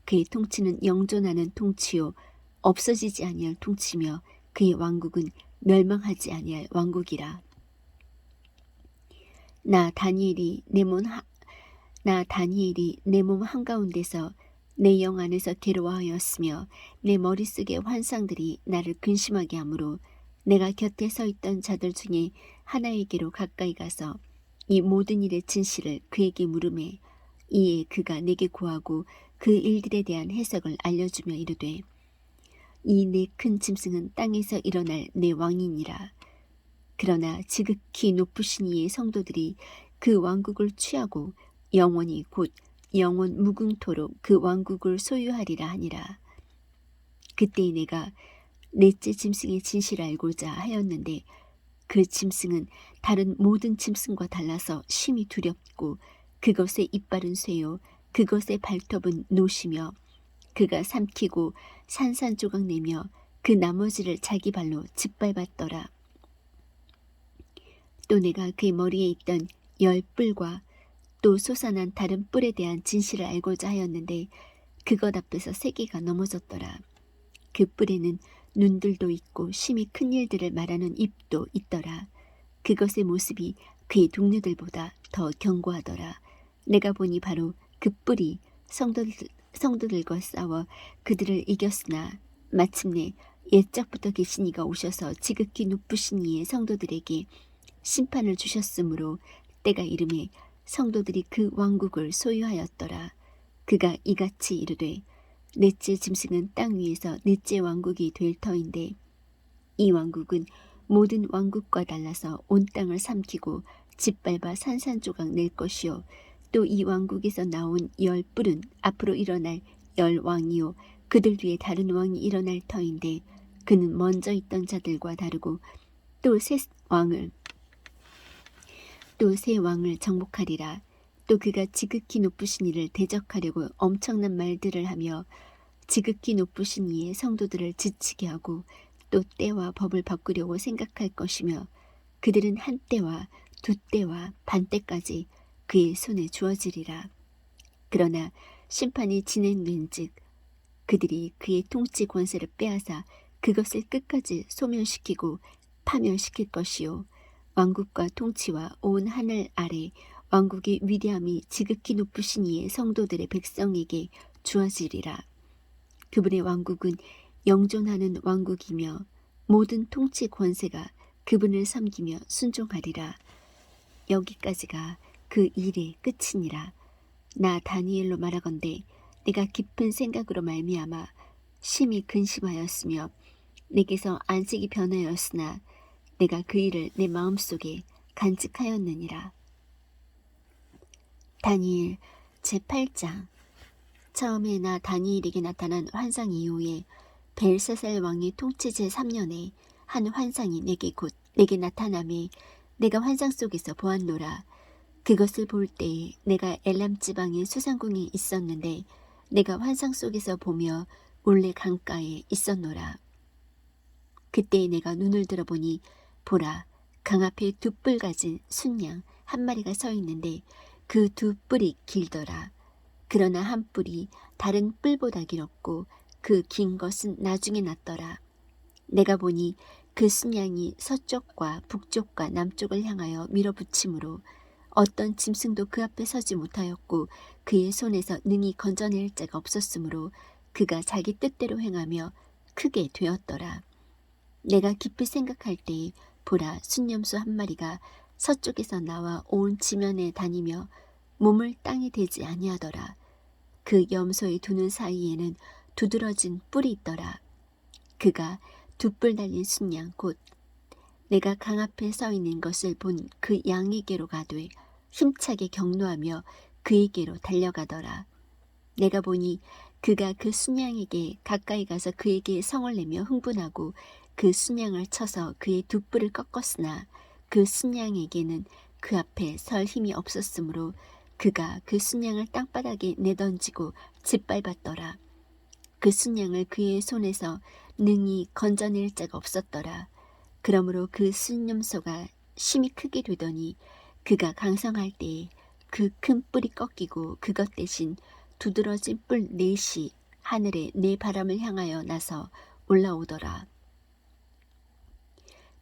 그의 통치는 영존하는 통치요 없어지지 아니할 통치며 그의 왕국은 멸망하지 아니할 왕국이라. 나 다니엘이 내 몸 한가운데서 내 영 안에서 괴로워하였으며 내 머릿속의 환상들이 나를 근심하게 하므로 내가 곁에 서 있던 자들 중에 하나에게로 가까이 가서 이 모든 일의 진실을 그에게 물으매 이에 그가 내게 구하고 그 일들에 대한 해석을 알려주며 이르되 이 내 큰 짐승은 땅에서 일어날 내 왕이니라. 그러나 지극히 높으신 이의 성도들이 그 왕국을 취하고 영원히 곧 영원 무궁토록 그 왕국을 소유하리라 하니라. 그때 내가 넷째 짐승의 진실을 알고자 하였는데 그 짐승은 다른 모든 짐승과 달라서 심히 두렵고 그것의 이빨은 쇠요 그것의 발톱은 노시며 그가 삼키고 산산조각 내며 그 나머지를 자기 발로 짓밟았더라. 또 내가 그의 머리에 있던 10뿔과 또 솟아난 다른 뿔에 대한 진실을 알고자 하였는데 그것 앞에서 세계가 넘어졌더라. 그 뿔에는 눈들도 있고 심히 큰 일들을 말하는 입도 있더라. 그것의 모습이 그의 동료들보다 더 견고하더라. 내가 보니 바로 그 뿔이 성도들과 싸워 그들을 이겼으나 마침내 옛적부터 계신 이가 오셔서 지극히 높으신 이의 성도들에게 심판을 주셨으므로 때가 이름에 성도들이 그 왕국을 소유하였더라. 그가 이같이 이르되 넷째 짐승은 땅 위에서 넷째 왕국이 될 터인데 이 왕국은 모든 왕국과 달라서 온 땅을 삼키고 짓밟아 산산조각 낼 것이요 또 이 왕국에서 나온 10뿔은 앞으로 일어날 10왕이요 그들 뒤에 다른 왕이 일어날 터인데 그는 먼저 있던 자들과 다르고 또 새 왕을 정복하리라. 또 그가 지극히 높으신 이를 대적하려고 엄청난 말들을 하며 지극히 높으신 이의 성도들을 지치게 하고 또 때와 법을 바꾸려고 생각할 것이며 그들은 한 때와 두 때와 반 때까지 그의 손에 주어지리라. 그러나 심판이 진행된즉 그들이 그의 통치 권세를 빼앗아 그것을 끝까지 소멸시키고 파멸시킬 것이요 왕국과 통치와 온 하늘 아래 왕국의 위대함이 지극히 높으신 이의 성도들의 백성에게 주어지리라. 그분의 왕국은 영존하는 왕국이며 모든 통치 권세가 그분을 섬기며 순종하리라. 여기까지가 그 일의 끝이니라. 나 다니엘로 말하건대 내가 깊은 생각으로 말미암아 심히 근심하였으며 내게서 안식이 변하였으나 내가 그 일을 내 마음속에 간직하였느니라. 다니엘 제8장. 처음에 나 다니엘에게 나타난 환상 이후에 벨사살 왕의 통치 제3년에 한 환상이 내게 나타나매 내가 환상 속에서 보았노라. 그것을 볼 때에 내가 엘람 지방의 수상궁에 있었는데 내가 환상 속에서 보며 올레 강가에 있었노라. 그때 내가 눈을 들어보니 보라, 강 앞에 두 뿔 가진 순양 한 마리가 서 있는데 그 두 뿔이 길더라. 그러나 한 뿔이 다른 뿔보다 길었고 그 긴 것은 나중에 났더라. 내가 보니 그 순양이 서쪽과 북쪽과 남쪽을 향하여 밀어붙이므로 어떤 짐승도 그 앞에 서지 못하였고 그의 손에서 능히 건져낼 자가 없었으므로 그가 자기 뜻대로 행하며 크게 되었더라. 내가 깊이 생각할 때에 보라, 순념소 한 마리가 서쪽에서 나와 온 지면에 다니며 몸을 땅에 대지 아니하더라. 그 염소의 두 눈 사이에는 두드러진 뿔이 있더라. 그가 두 뿔 달린 순양 곧 내가 강 앞에 서 있는 것을 본 그 양에게로 가되 힘차게 경노하며 그에게로 달려가더라. 내가 보니 그가 그 순양에게 가까이 가서 그에게 성을 내며 흥분하고 그 순양을 쳐서 그의 두 뿔을 꺾었으나 그 순양에게는 그 앞에 설 힘이 없었으므로 그가 그 순양을 땅바닥에 내던지고 짓밟았더라. 그 순양을 그의 손에서 능히 건져낼 자가 없었더라. 그러므로 그 순념소가 심히 크게 되더니 그가 강성할 때에 그 큰 뿔이 꺾이고 그것 대신 두드러진 뿔 넷이 하늘에 네 바람을 향하여 나서 올라오더라.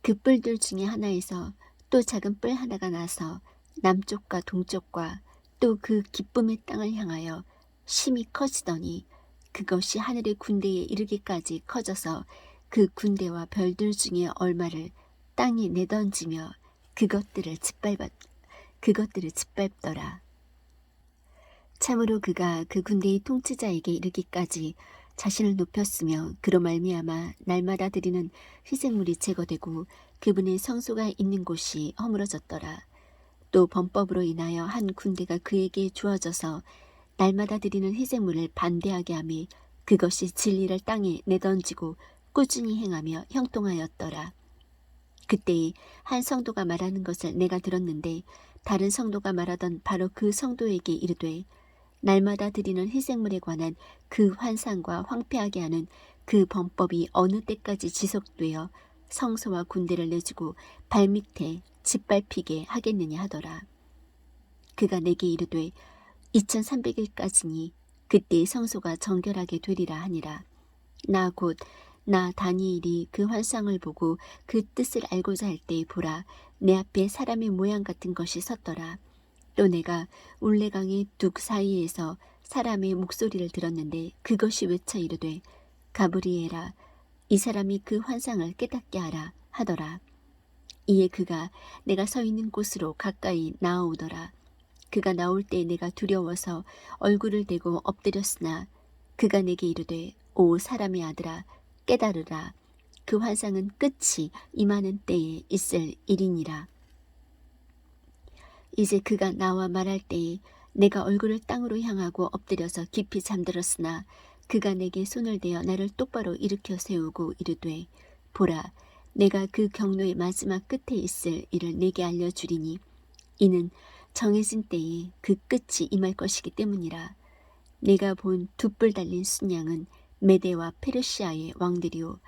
그 뿔들 중에 하나에서 또 작은 뿔 하나가 나서 남쪽과 동쪽과 또 그 기쁨의 땅을 향하여 심히 커지더니 그것이 하늘의 군대에 이르기까지 커져서 그 군대와 별들 중에 얼마를 땅에 내던지며 그것들을 짓밟더라. 참으로 그가 그 군대의 통치자에게 이르기까지 자신을 높였으며 그로 말미암아 날마다 드리는 희생물이 제거되고 그분의 성소가 있는 곳이 허물어졌더라. 또 범법으로 인하여 한 군대가 그에게 주어져서 날마다 드리는 희생물을 반대하게 하며 그것이 진리를 땅에 내던지고 꾸준히 행하며 형통하였더라. 그때에 한 성도가 말하는 것을 내가 들었는데 다른 성도가 말하던 바로 그 성도에게 이르되 날마다 드리는 희생물에 관한 그 환상과 황폐하게 하는 그 범법이 어느 때까지 지속되어 성소와 군대를 내주고 발밑에 짓밟히게 하겠느냐 하더라. 그가 내게 이르되 2300일까지니 그때 성소가 정결하게 되리라 하니라. 나 다니엘이 그 환상을 보고 그 뜻을 알고자 할 때 보라 내 앞에 사람의 모양 같은 것이 섰더라. 또 내가 울레강의 둑 사이에서 사람의 목소리를 들었는데 그것이 외쳐 이르되 가브리엘아 이 사람이 그 환상을 깨닫게 하라 하더라. 이에 그가 내가 서 있는 곳으로 가까이 나아오더라. 그가 나올 때 내가 두려워서 얼굴을 대고 엎드렸으나 그가 내게 이르되 오 사람의 아들아 깨달으라. 그 환상은 끝이 임하는 때에 있을 일이니라. 이제 그가 나와 말할 때에 내가 얼굴을 땅으로 향하고 엎드려서 깊이 잠들었으나 그가 내게 손을 대어 나를 똑바로 일으켜 세우고 이르되 보라 내가 그 경로의 마지막 끝에 있을 일을 내게 알려주리니 이는 정해진 때에 그 끝이 임할 것이기 때문이라. 내가 본 두 뿔 달린 순양은 메대와 페르시아의 왕들이요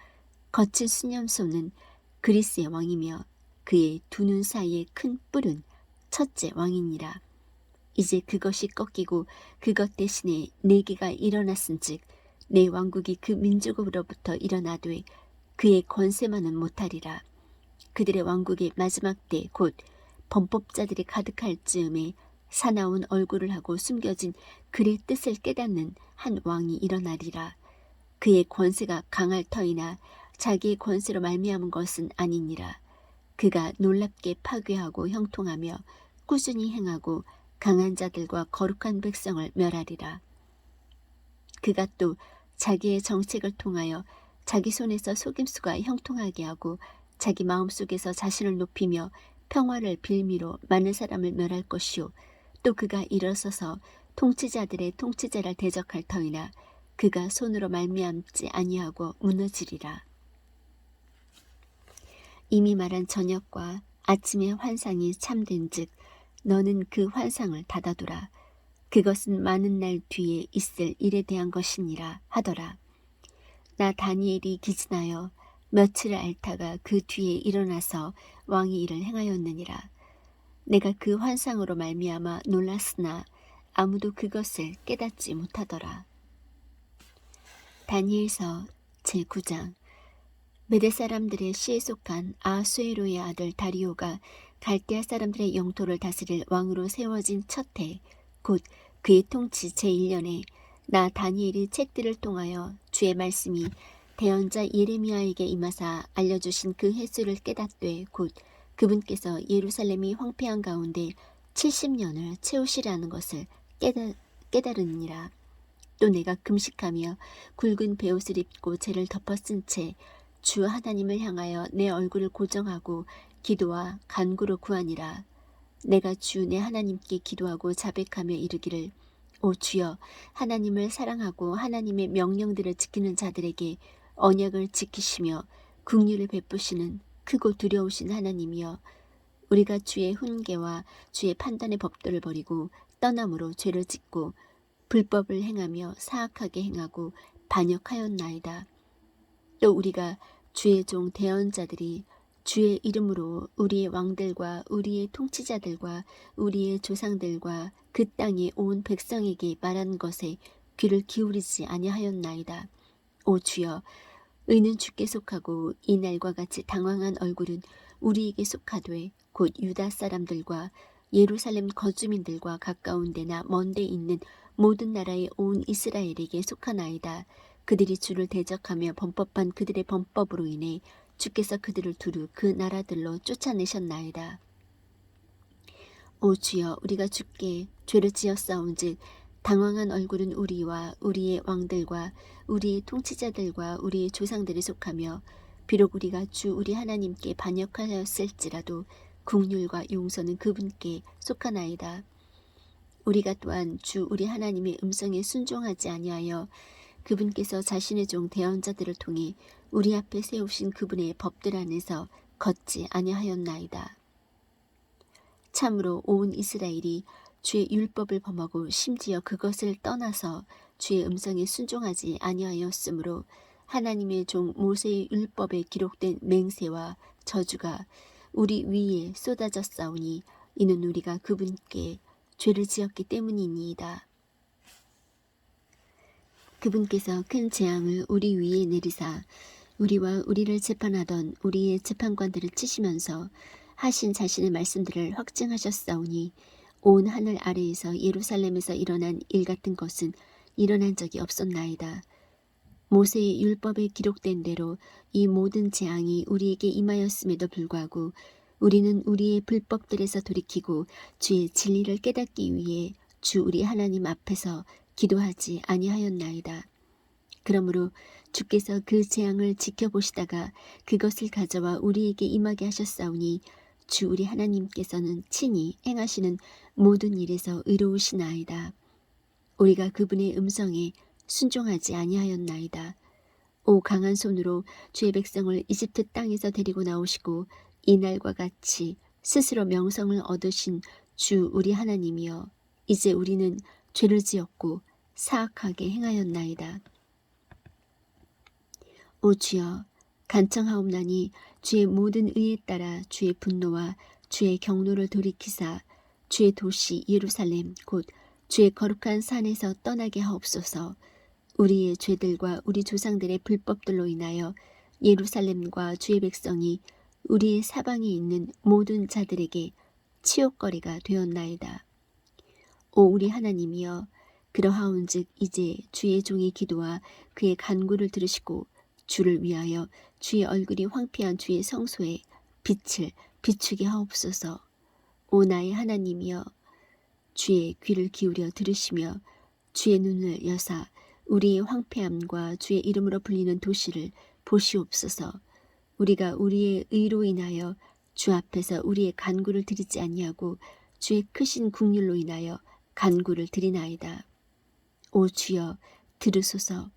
거친 수념소는 그리스의 왕이며 그의 두 눈 사이의 큰 뿔은 첫째 왕이니라. 이제 그것이 꺾이고 그것 대신에 네 개가 일어났은즉 내 왕국이 그 민족으로부터 일어나되 그의 권세만은 못하리라. 그들의 왕국의 마지막 때 곧 범법자들이 가득할 즈음에 사나운 얼굴을 하고 숨겨진 그의 뜻을 깨닫는 한 왕이 일어나리라. 그의 권세가 강할 터이나 자기의 권세로 말미암은 것은 아니니라. 그가 놀랍게 파괴하고 형통하며 꾸준히 행하고 강한 자들과 거룩한 백성을 멸하리라. 그가 또 자기의 정책을 통하여 자기 손에서 속임수가 형통하게 하고 자기 마음속에서 자신을 높이며 평화를 빌미로 많은 사람을 멸할 것이요 또 그가 일어서서 통치자들의 통치자를 대적할 터이나 그가 손으로 말미암지 아니하고 무너지리라. 이미 말한 저녁과 아침의 환상이 참된즉 너는 그 환상을 닫아두라. 그것은 많은 날 뒤에 있을 일에 대한 것이니라 하더라. 나 다니엘이 기진하여 며칠을 앓다가 그 뒤에 일어나서 왕이 이를 행하였느니라. 내가 그 환상으로 말미암아 놀랐으나 아무도 그것을 깨닫지 못하더라. 다니엘서 제9장. 메대 사람들의 시에 속한 아수에로의 아들 다리오가 갈대아 사람들의 영토를 다스릴 왕으로 세워진 첫 해, 곧 그의 통치 제1년에 나 다니엘이 책들을 통하여 주의 말씀이 대언자 예레미야에게 임하사 알려주신 그 횟수를 깨닫되 곧 그분께서 예루살렘이 황폐한 가운데 70년을 채우시라는 것을 깨달으니라. 또 내가 금식하며 굵은 베옷을 입고 죄를 덮어쓴 채 주 하나님을 향하여 내 얼굴을 고정하고 기도와 간구로 구하니라. 내가 주 내 하나님께 기도하고 자백하며 이르기를 오 주여 하나님을 사랑하고 하나님의 명령들을 지키는 자들에게 언약을 지키시며 긍휼을 베푸시는 크고 두려우신 하나님이여 우리가 주의 훈계와 주의 판단의 법도를 버리고 떠남으로 죄를 짓고 불법을 행하며 사악하게 행하고 반역하였나이다. 또 우리가 주의 종 대언자들이 주의 이름으로 우리의 왕들과 우리의 통치자들과 우리의 조상들과 그 땅의 온 백성에게 말한 것에 귀를 기울이지 아니하였나이다. 오 주여, 의는 주께 속하고 이날과 같이 당황한 얼굴은 우리에게 속하되 곧 유다 사람들과 예루살렘 거주민들과 가까운 데나 먼 데 있는 모든 나라의 온 이스라엘에게 속하나이다. 그들이 주를 대적하며 범법한 그들의 범법으로 인해 주께서 그들을 두루 그 나라들로 쫓아내셨나이다. 오 주여, 우리가 주께 죄를 지었사온즉 당황한 얼굴은 우리와 우리의 왕들과 우리의 통치자들과 우리의 조상들이 속하며 비록 우리가 주 우리 하나님께 반역하였을지라도 국률과 용서는 그분께 속하나이다. 우리가 또한 주 우리 하나님의 음성에 순종하지 아니하여 그분께서 자신의 종 대언자들을 통해 우리 앞에 세우신 그분의 법들 안에서 걷지 아니하였나이다. 참으로 온 이스라엘이 주의 율법을 범하고 심지어 그것을 떠나서 주의 음성에 순종하지 아니하였으므로 하나님의 종 모세의 율법에 기록된 맹세와 저주가 우리 위에 쏟아졌사오니 이는 우리가 그분께 죄를 지었기 때문이니이다. 그분께서 큰 재앙을 우리 위에 내리사 우리와 우리를 재판하던 우리의 재판관들을 치시면서 하신 자신의 말씀들을 확증하셨사오니 온 하늘 아래에서 예루살렘에서 일어난 일 같은 것은 일어난 적이 없었나이다. 모세의 율법에 기록된 대로 이 모든 재앙이 우리에게 임하였음에도 불구하고 우리는 우리의 불법들에서 돌이키고 주의 진리를 깨닫기 위해 주 우리 하나님 앞에서 기도하지 아니하였나이다. 그러므로 주께서 그 재앙을 지켜보시다가 그것을 가져와 우리에게 임하게 하셨사오니 주 우리 하나님께서는 친히 행하시는 모든 일에서 의로우시나이다. 우리가 그분의 음성에 순종하지 아니하였나이다. 오 강한 손으로 주의 백성을 이집트 땅에서 데리고 나오시고 이날과 같이 스스로 명성을 얻으신 주 우리 하나님이여, 이제 우리는 죄를 지었고 사악하게 행하였나이다. 오 주여, 간청하옵나니 주의 모든 의에 따라 주의 분노와 주의 경노를 돌이키사 주의 도시 예루살렘 곧 주의 거룩한 산에서 떠나게 하옵소서. 우리의 죄들과 우리 조상들의 불법들로 인하여 예루살렘과 주의 백성이 우리의 사방에 있는 모든 자들에게 치욕거리가 되었나이다. 오 우리 하나님이여, 그러하온즉 이제 주의 종의 기도와 그의 간구를 들으시고 주를 위하여 주의 얼굴이 황폐한 주의 성소에 빛을 비추게 하옵소서. 오 나의 하나님이여, 주의 귀를 기울여 들으시며 주의 눈을 여사 우리의 황폐함과 주의 이름으로 불리는 도시를 보시옵소서. 우리가 우리의 의로 인하여 주 앞에서 우리의 간구를 드리지 아니하고 주의 크신 국률로 인하여 간구를 드리나이다. 오 주여 들으소서.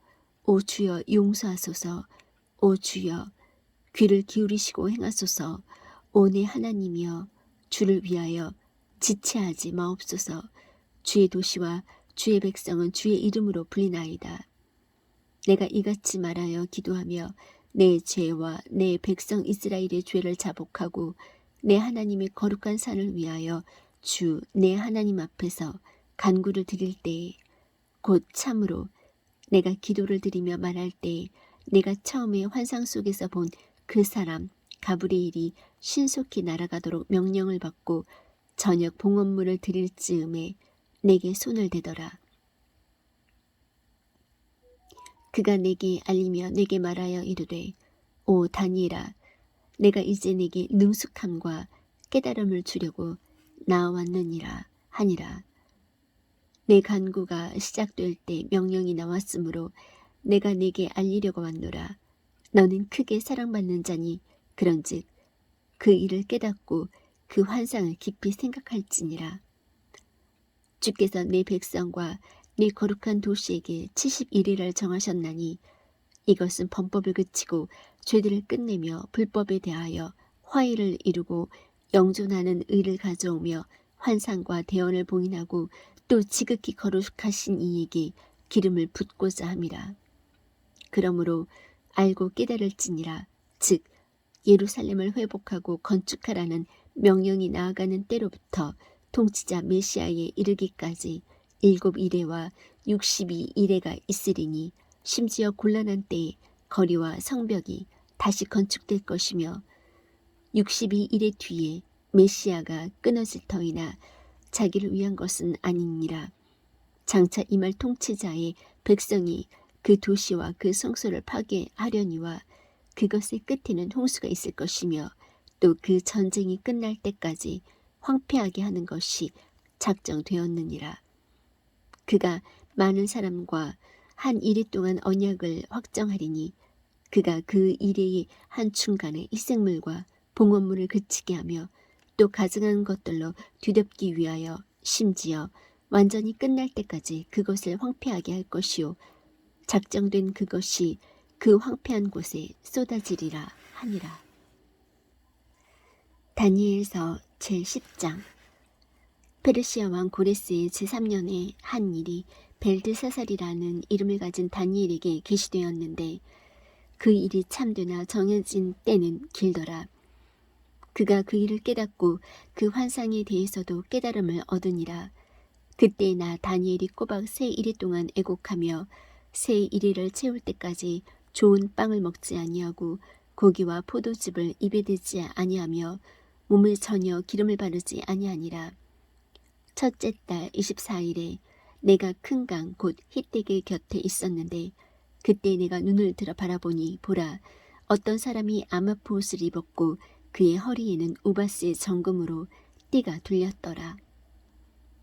오 주여 용서하소서. 오 주여 귀를 기울이시고 행하소서. 오 내 하나님이여, 주를 위하여 지체하지 마옵소서. 주의 도시와 주의 백성은 주의 이름으로 불리나이다. 내가 이같이 말하여 기도하며 내 죄와 내 백성 이스라엘의 죄를 자복하고 내 하나님의 거룩한 산을 위하여 주 내 하나님 앞에서 간구를 드릴 때에 곧 참으로 내가 기도를 드리며 말할 때에 내가 처음에 환상 속에서 본 그 사람 가브리엘이 신속히 날아가도록 명령을 받고 저녁 봉헌물을 드릴 즈음에 내게 손을 대더라. 그가 내게 알리며 내게 말하여 이르되 오 다니엘아, 내가 이제 내게 능숙함과 깨달음을 주려고 나왔느니라 하니라. 내 간구가 시작될 때 명령이 나왔으므로 내가 내게 알리려고 왔노라. 너는 크게 사랑받는 자니 그런즉 그 일을 깨닫고 그 환상을 깊이 생각할지니라. 주께서 내 백성과 내 거룩한 도시에게 70일이를 정하셨나니 이것은 범법을 그치고 죄들을 끝내며 불법에 대하여 화의를 이루고 영존하는 의를 가져오며 환상과 대언을 봉인하고 또 지극히 거룩하신 이에게 기름을 붓고자 함이라. 그러므로 알고 깨달을지니라. 즉 예루살렘을 회복하고 건축하라는 명령이 나아가는 때로부터 통치자 메시아에 이르기까지 7이레와 62이레가 있으리니 심지어 곤란한 때에 거리와 성벽이 다시 건축될 것이며 62일의 뒤에 메시아가 끊어질 터이나 자기를 위한 것은 아니니라. 장차 임할 통치자의 백성이 그 도시와 그 성소를 파괴하려니와 그것의 끝에는 홍수가 있을 것이며 또 그 전쟁이 끝날 때까지 황폐하게 하는 것이 작정되었느니라. 그가 많은 사람과 한 이레 동안 언약을 확정하리니 그가 그 이레의 한 중간에 희생물과 봉헌물을 그치게 하며 또 가증한 것들로 뒤덮기 위하여 심지어 완전히 끝날 때까지 그것을 황폐하게 할 것이요 작정된 그것이 그 황폐한 곳에 쏟아지리라 하니라. 다니엘서 제10장. 페르시아 왕 고레스의 제3년에 한 일이 벨드사살이라는 이름을 가진 다니엘에게 계시되었는데 그 일이 참되나 정해진 때는 길더라. 그가 그 일을 깨닫고 그 환상에 대해서도 깨달음을 얻으니라. 그때 나 다니엘이 꼬박 세 이레 동안 애곡하며 세 이레를 채울 때까지 좋은 빵을 먹지 아니하고 고기와 포도즙을 입에 대지 아니하며 몸에 전혀 기름을 바르지 아니하니라. 첫째 달 24일에 내가 큰 강 곧 히데길 곁에 있었는데 그때 내가 눈을 들어 바라보니 보라, 어떤 사람이 아마포 옷을 입었고 그의 허리에는 우바스의 정금으로 띠가 둘렸더라.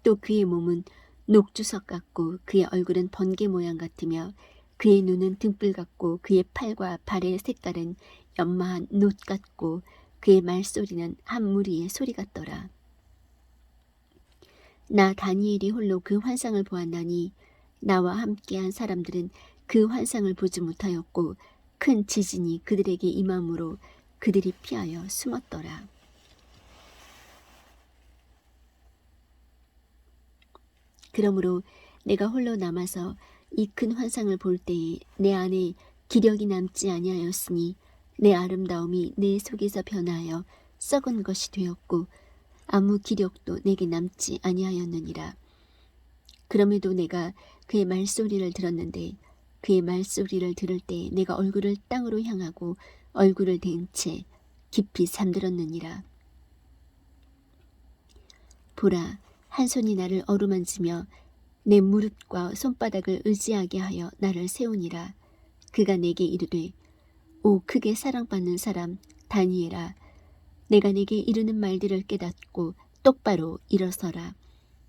또 그의 몸은 녹주석 같고 그의 얼굴은 번개 모양 같으며 그의 눈은 등불 같고 그의 팔과 발의 색깔은 연마한 놋 같고 그의 말소리는 한 무리의 소리 같더라. 나 다니엘이 홀로 그 환상을 보았나니 나와 함께한 사람들은 그 환상을 보지 못하였고 큰 지진이 그들에게 임함으로 그들이 피하여 숨었더라. 그러므로 내가 홀로 남아서 이 큰 환상을 볼 때에 내 안에 기력이 남지 아니하였으니 내 아름다움이 내 속에서 변하여 썩은 것이 되었고 아무 기력도 내게 남지 아니하였느니라. 그럼에도 내가 그의 말소리를 들었는데 그의 말소리를 들을 때 내가 얼굴을 땅으로 향하고 얼굴을 댄 채 깊이 잠들었느니라. 보라, 한 손이 나를 어루만지며 내 무릎과 손바닥을 의지하게 하여 나를 세우니라. 그가 내게 이르되, 오 크게 사랑받는 사람 다니엘아, 내가 내게 이르는 말들을 깨닫고 똑바로 일어서라.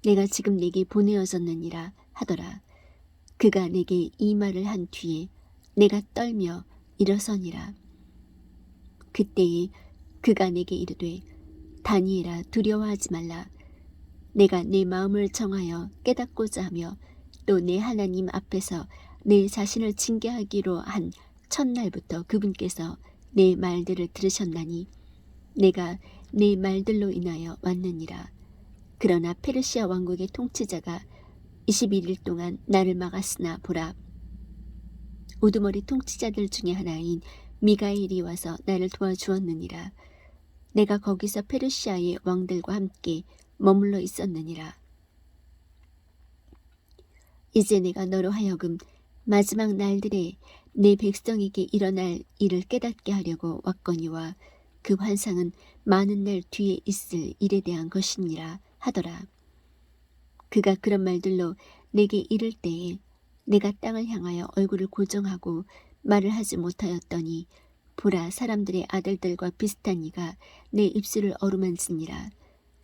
내가 지금 내게 보내어졌느니라 하더라. 그가 내게 이 말을 한 뒤에 내가 떨며 일어서니라. 그때에 그가 내게 이르되, 다니엘아, 두려워하지 말라. 내가 내 마음을 정하여 깨닫고자 하며 또 내 하나님 앞에서 내 자신을 징계하기로 한 첫날부터 그분께서 내 말들을 들으셨나니 내가 내 말들로 인하여 왔느니라. 그러나 페르시아 왕국의 통치자가 21일 동안 나를 막았으나 보라, 우두머리 통치자들 중에 하나인 미가엘이 와서 나를 도와주었느니라. 내가 거기서 페르시아의 왕들과 함께 머물러 있었느니라. 이제 내가 너로 하여금 마지막 날들에 내 백성에게 일어날 일을 깨닫게 하려고 왔거니와 그 환상은 많은 날 뒤에 있을 일에 대한 것이니라 하더라. 그가 그런 말들로 내게 이를 때에 내가 땅을 향하여 얼굴을 고정하고 말을 하지 못하였더니 보라, 사람들의 아들들과 비슷한 이가 내 입술을 어루만지니라.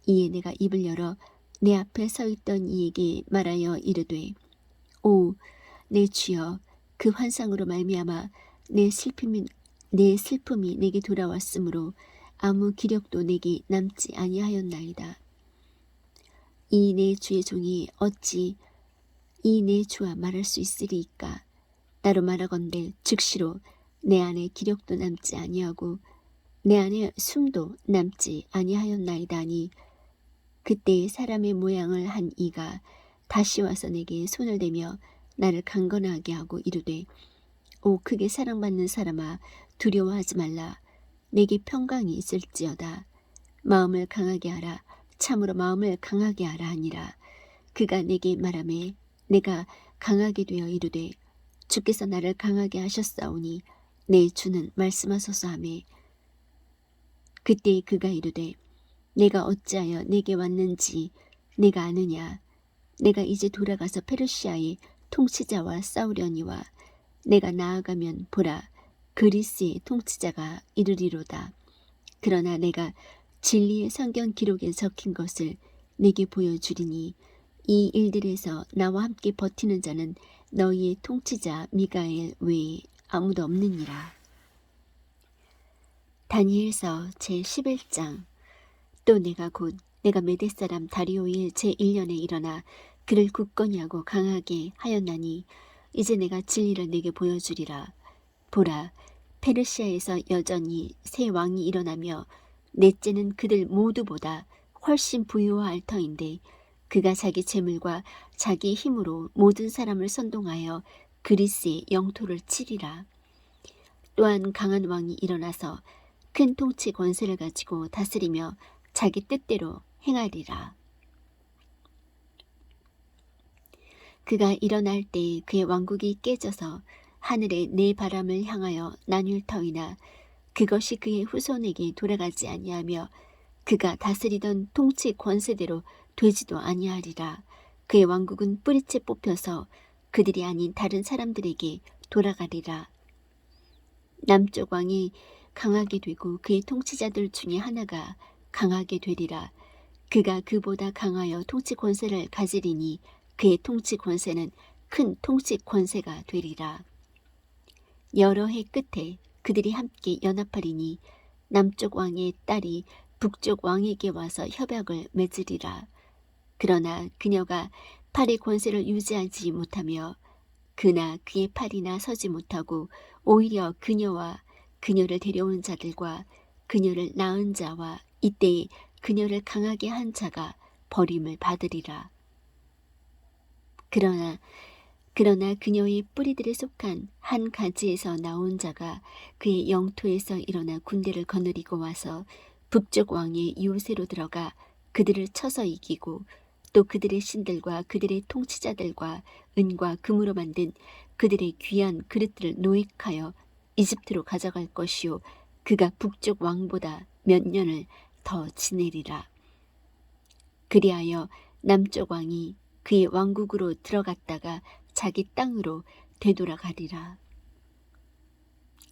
이에 내가 입을 열어 내 앞에 서 있던 이에게 말하여 이르되, 오 내 주여, 그 환상으로 말미암아 내 슬픔이 내게 돌아왔으므로 아무 기력도 내게 남지 아니하였나이다. 이 내 주의 종이 어찌 이 내 주와 말할 수 있으리이까? 나로 말하건대 즉시로 내 안에 기력도 남지 아니하고 내 안에 숨도 남지 아니하였나이다니. 그때 사람의 모양을 한 이가 다시 와서 내게 손을 대며 나를 강건하게 하고 이르되, 오 크게 사랑받는 사람아, 두려워하지 말라. 내게 평강이 있을지어다. 마음을 강하게 하라. 참으로 마음을 강하게 하라 하니라. 그가 내게 말하매 내가 강하게 되어 이르되 주께서 나를 강하게 하셨사오니 내 주는 말씀하소서 하매 그때 그가 이르되 내가 어찌하여 내게 왔는지 내가 아느냐. 내가 이제 돌아가서 페르시아의 통치자와 싸우려니와 내가 나아가면 보라 그리스의 통치자가 이르리로다. 그러나 내가 진리의 성경 기록에 적힌 것을 내게 보여주리니 이 일들에서 나와 함께 버티는 자는 너희의 통치자 미가엘 외에 아무도 없느니라. 다니엘서 제11장. 또 내가 메대 사람 다리오의 제1년에 일어나 그를 굳건히 하고 강하게 하였나니 이제 내가 진리를 내게 보여주리라. 보라 페르시아에서 여전히 새 왕이 일어나며 넷째는 그들 모두보다 훨씬 부유할 터인데 그가 자기 재물과 자기 힘으로 모든 사람을 선동하여 그리스의 영토를 치리라. 또한 강한 왕이 일어나서 큰 통치 권세를 가지고 다스리며 자기 뜻대로 행하리라. 그가 일어날 때 그의 왕국이 깨져서 하늘의 네 바람을 향하여 나뉠 터이나 그것이 그의 후손에게 돌아가지 아니하며 그가 다스리던 통치 권세대로 되지도 아니하리라. 그의 왕국은 뿌리째 뽑혀서 그들이 아닌 다른 사람들에게 돌아가리라. 남쪽 왕이 강하게 되고 그의 통치자들 중에 하나가 강하게 되리라. 그가 그보다 강하여 통치 권세를 가지리니 그의 통치 권세는 큰 통치 권세가 되리라. 여러 해 끝에 그들이 함께 연합하리니 남쪽 왕의 딸이 북쪽 왕에게 와서 협약을 맺으리라. 그러나 그녀가 팔의 권세를 유지하지 못하며 그나 그의 팔이나 서지 못하고 오히려 그녀와 그녀를 데려온 자들과 그녀를 낳은 자와 이때에 그녀를 강하게 한 자가 버림을 받으리라. 그러나 그녀의 뿌리들에 속한 한 가지에서 나온 자가 그의 영토에서 일어나 군대를 거느리고 와서 북쪽 왕의 요새로 들어가 그들을 쳐서 이기고 또 그들의 신들과 그들의 통치자들과 은과 금으로 만든 그들의 귀한 그릇들을 노획하여 이집트로 가져갈 것이요 그가 북쪽 왕보다 몇 년을 더 지내리라. 그리하여 남쪽 왕이 그의 왕국으로 들어갔다가 자기 땅으로 되돌아가리라.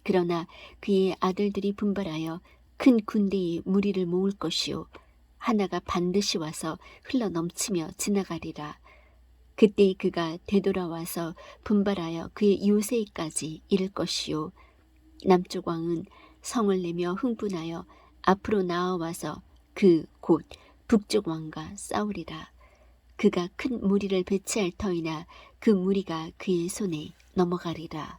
그러나 그의 아들들이 분발하여 큰 군대의 무리를 모을 것이요 하나가 반드시 와서 흘러넘치며 지나가리라. 그때 그가 되돌아와서 분발하여 그의 요새까지 이를 것이요 남쪽 왕은 성을 내며 흥분하여 앞으로 나아와서 그 곧 북쪽 왕과 싸우리라. 그가 큰 무리를 배치할 터이나 그 무리가 그의 손에 넘어가리라.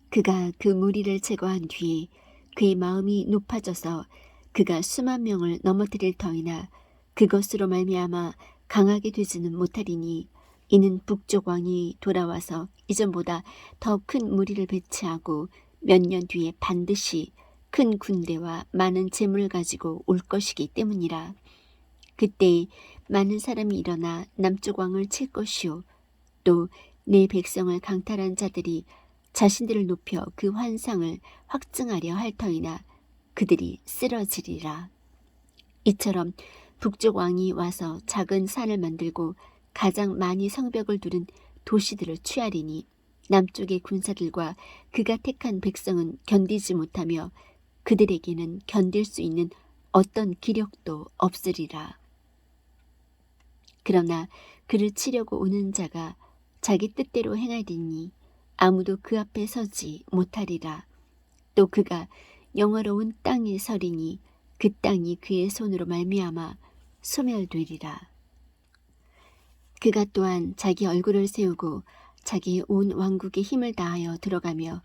그가 그 무리를 제거한 뒤에 그의 마음이 높아져서 그가 수만 명을 넘어뜨릴 터이나 그것으로 말미암아 강하게 되지는 못하리니 이는 북쪽 왕이 돌아와서 이전보다 더 큰 무리를 배치하고 몇 년 뒤에 반드시 큰 군대와 많은 재물을 가지고 올 것이기 때문이라. 그때 많은 사람이 일어나 남쪽 왕을 칠 것이요 또 내 백성을 강탈한 자들이 자신들을 높여 그 환상을 확증하려 할 터이나 그들이 쓰러지리라. 이처럼 북쪽 왕이 와서 작은 산을 만들고 가장 많이 성벽을 두른 도시들을 취하리니 남쪽의 군사들과 그가 택한 백성은 견디지 못하며 그들에게는 견딜 수 있는 어떤 기력도 없으리라. 그러나 그를 치려고 오는 자가 자기 뜻대로 행하리니 아무도 그 앞에 서지 못하리라. 또 그가 영화로운 땅에 서리니 그 땅이 그의 손으로 말미암아 소멸되리라. 그가 또한 자기 얼굴을 세우고 자기 온 왕국에 힘을 다하여 들어가며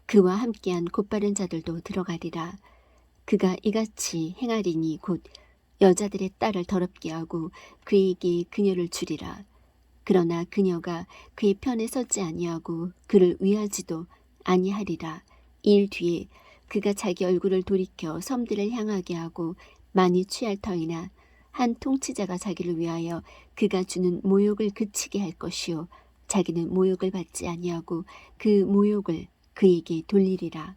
그와 함께한 곧바른 자들도 들어가리라. 그가 이같이 행하리니 곧 여자들의 딸을 더럽게 하고 그에게 그녀를 주리라. 그러나 그녀가 그의 편에 서지 아니하고 그를 위하지도 아니하리라. 이 일 뒤에 그가 자기 얼굴을 돌이켜 섬들을 향하게 하고 많이 취할 터이나 한 통치자가 자기를 위하여 그가 주는 모욕을 그치게 할 것이요 자기는 모욕을 받지 아니하고 그 모욕을 그에게 돌리리라.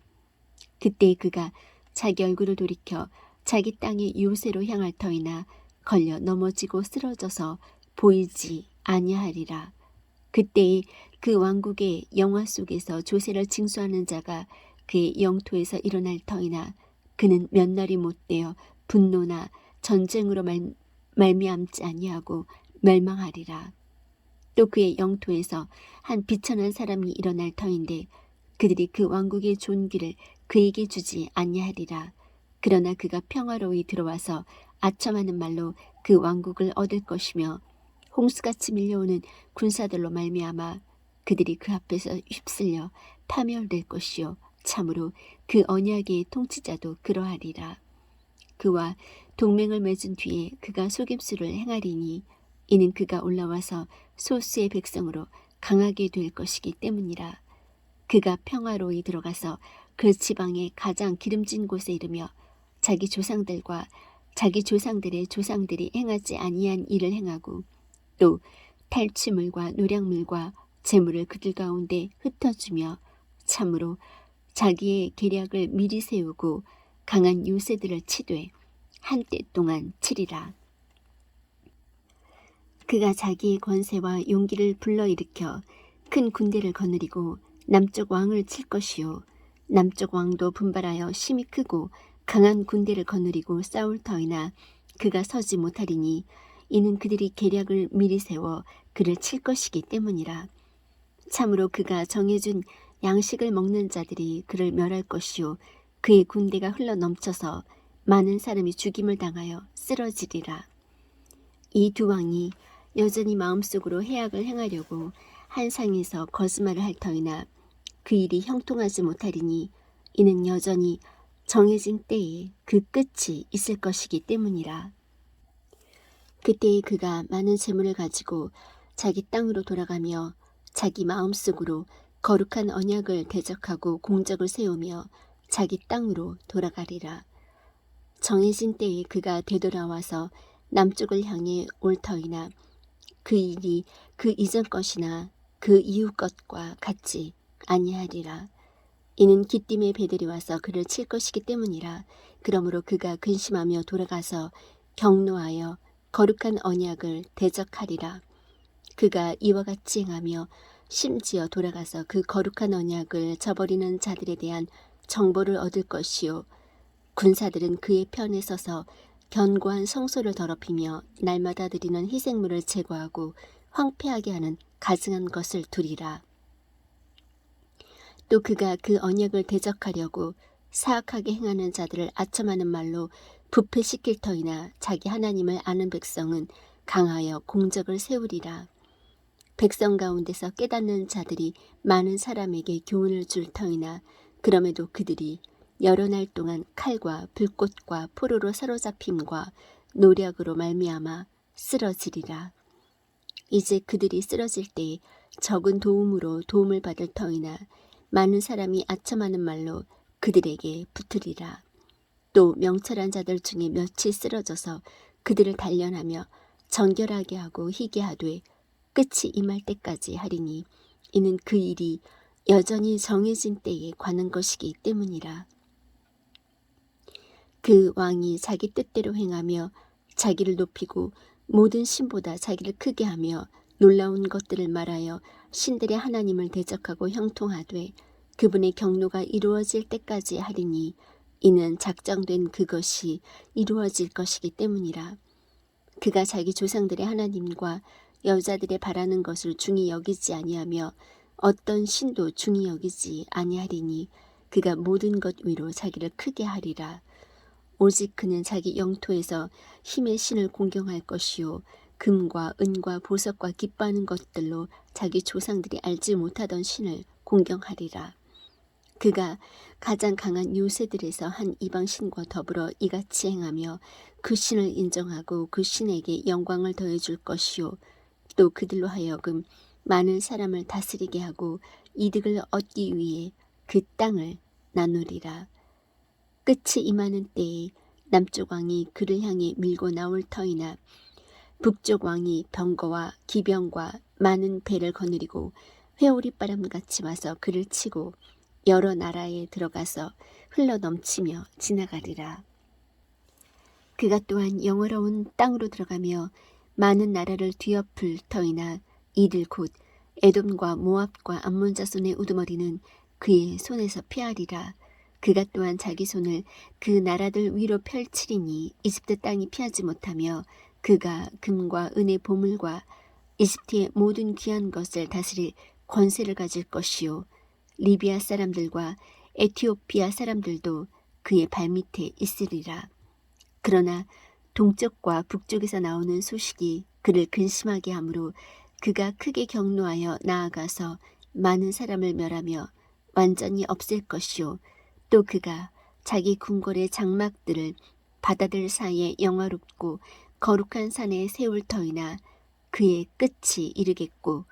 그때 그가 자기 얼굴을 돌이켜 자기 땅의 요새로 향할 터이나 걸려 넘어지고 쓰러져서 보이지 아니하리라. 그때에 그 왕국의 영화 속에서 조세를 징수하는 자가 그의 영토에서 일어날 터이나 그는 몇 날이 못되어 분노나 전쟁으로 말미암지 아니하고 멸망하리라. 또 그의 영토에서 한 비천한 사람이 일어날 터인데 그들이 그 왕국의 존귀를 그에게 주지 아니하리라. 그러나 그가 평화로이 들어와서 아첨하는 말로 그 왕국을 얻을 것이며 홍수같이 밀려오는 군사들로 말미암아 그들이 그 앞에서 휩쓸려 파멸될 것이요 참으로 그 언약의 통치자도 그러하리라. 그와 동맹을 맺은 뒤에 그가 속임수를 행하리니 이는 그가 올라와서 소수의 백성으로 강하게 될 것이기 때문이라. 그가 평화로이 들어가서 그 지방의 가장 기름진 곳에 이르며 자기 조상들과 자기 조상들의 조상들이 행하지 아니한 일을 행하고 또 탈취물과 노략물과 재물을 그들 가운데 흩어주며 참으로 자기의 계략을 미리 세우고 강한 요새들을 치되 한때 동안 치리라. 그가 자기의 권세와 용기를 불러일으켜 큰 군대를 거느리고 남쪽 왕을 칠 것이요 남쪽 왕도 분발하여 심히 크고 강한 군대를 거느리고 싸울 터이나 그가 서지 못하리니 이는 그들이 계략을 미리 세워 그를 칠 것이기 때문이라. 참으로 그가 정해준 양식을 먹는 자들이 그를 멸할 것이요 그의 군대가 흘러 넘쳐서 많은 사람이 죽임을 당하여 쓰러지리라. 이 두 왕이 여전히 마음속으로 해악을 행하려고 한 상에서 거짓말을 할 터이나 그 일이 형통하지 못하리니 이는 여전히 정해진 때에 그 끝이 있을 것이기 때문이라. 그때에 그가 많은 재물을 가지고 자기 땅으로 돌아가며 자기 마음속으로 거룩한 언약을 대적하고 공적을 세우며 자기 땅으로 돌아가리라. 정해진 때에 그가 되돌아와서 남쪽을 향해 올 터이나 그 일이 그 이전 것이나 그 이후 것과 같지 아니하리라. 이는 기띔의 배들이 와서 그를 칠 것이기 때문이라. 그러므로 그가 근심하며 돌아가서 경노하여 거룩한 언약을 대적하리라. 그가 이와 같이 행하며 심지어 돌아가서 그 거룩한 언약을 저버리는 자들에 대한 정보를 얻을 것이요 군사들은 그의 편에 서서 견고한 성소를 더럽히며 날마다 드리는 희생물을 제거하고 황폐하게 하는 가증한 것을 두리라. 또 그가 그 언약을 대적하려고 사악하게 행하는 자들을 아첨하는 말로 부패시킬 터이나 자기 하나님을 아는 백성은 강하여 공적을 세우리라. 백성 가운데서 깨닫는 자들이 많은 사람에게 교훈을 줄 터이나 그럼에도 그들이 여러 날 동안 칼과 불꽃과 포로로 사로잡힘과 노략으로 말미암아 쓰러지리라. 이제 그들이 쓰러질 때에 적은 도움으로 도움을 받을 터이나 많은 사람이 아첨하는 말로 그들에게 붙으리라. 또 명철한 자들 중에 몇이 쓰러져서 그들을 단련하며 정결하게 하고 희게 하되 끝이 임할 때까지 하리니 이는 그 일이 여전히 정해진 때에 관한 것이기 때문이라. 그 왕이 자기 뜻대로 행하며 자기를 높이고 모든 신보다 자기를 크게 하며 놀라운 것들을 말하여 신들의 하나님을 대적하고 형통하되 그분의 경노가 이루어질 때까지 하리니 이는 작정된 그것이 이루어질 것이기 때문이라. 그가 자기 조상들의 하나님과 여자들의 바라는 것을 중히 여기지 아니하며 어떤 신도 중히 여기지 아니하리니 그가 모든 것 위로 자기를 크게 하리라. 오직 그는 자기 영토에서 힘의 신을 공경할 것이요 금과 은과 보석과 기뻐하는 것들로 자기 조상들이 알지 못하던 신을 공경하리라. 그가 가장 강한 요새들에서 한 이방 신과 더불어 이같이 행하며 그 신을 인정하고 그 신에게 영광을 더해줄 것이요 또 그들로 하여금 많은 사람을 다스리게 하고 이득을 얻기 위해 그 땅을 나누리라. 끝이 임하는 때에 남쪽 왕이 그를 향해 밀고 나올 터이나 북쪽 왕이 병거와 기병과 많은 배를 거느리고 회오리바람같이 와서 그를 치고 여러 나라에 들어가서 흘러 넘치며 지나가리라. 그가 또한 영화로운 땅으로 들어가며 많은 나라를 뒤엎을 터이나 이들 곧 에돔과 모압과 암몬 자손의 우두머리는 그의 손에서 피하리라. 그가 또한 자기 손을 그 나라들 위로 펼치리니 이집트 땅이 피하지 못하며 그가 금과 은의 보물과 이집트의 모든 귀한 것을 다스릴 권세를 가질 것이요 리비아 사람들과 에티오피아 사람들도 그의 발밑에 있으리라. 그러나 동쪽과 북쪽에서 나오는 소식이 그를 근심하게 하므로 그가 크게 경노하여 나아가서 많은 사람을 멸하며 완전히 없앨 것이요 또 그가 자기 궁궐의 장막들을 바다들 사이에 영화롭고 거룩한 산에 세울 터이나 그의 끝이 이르겠고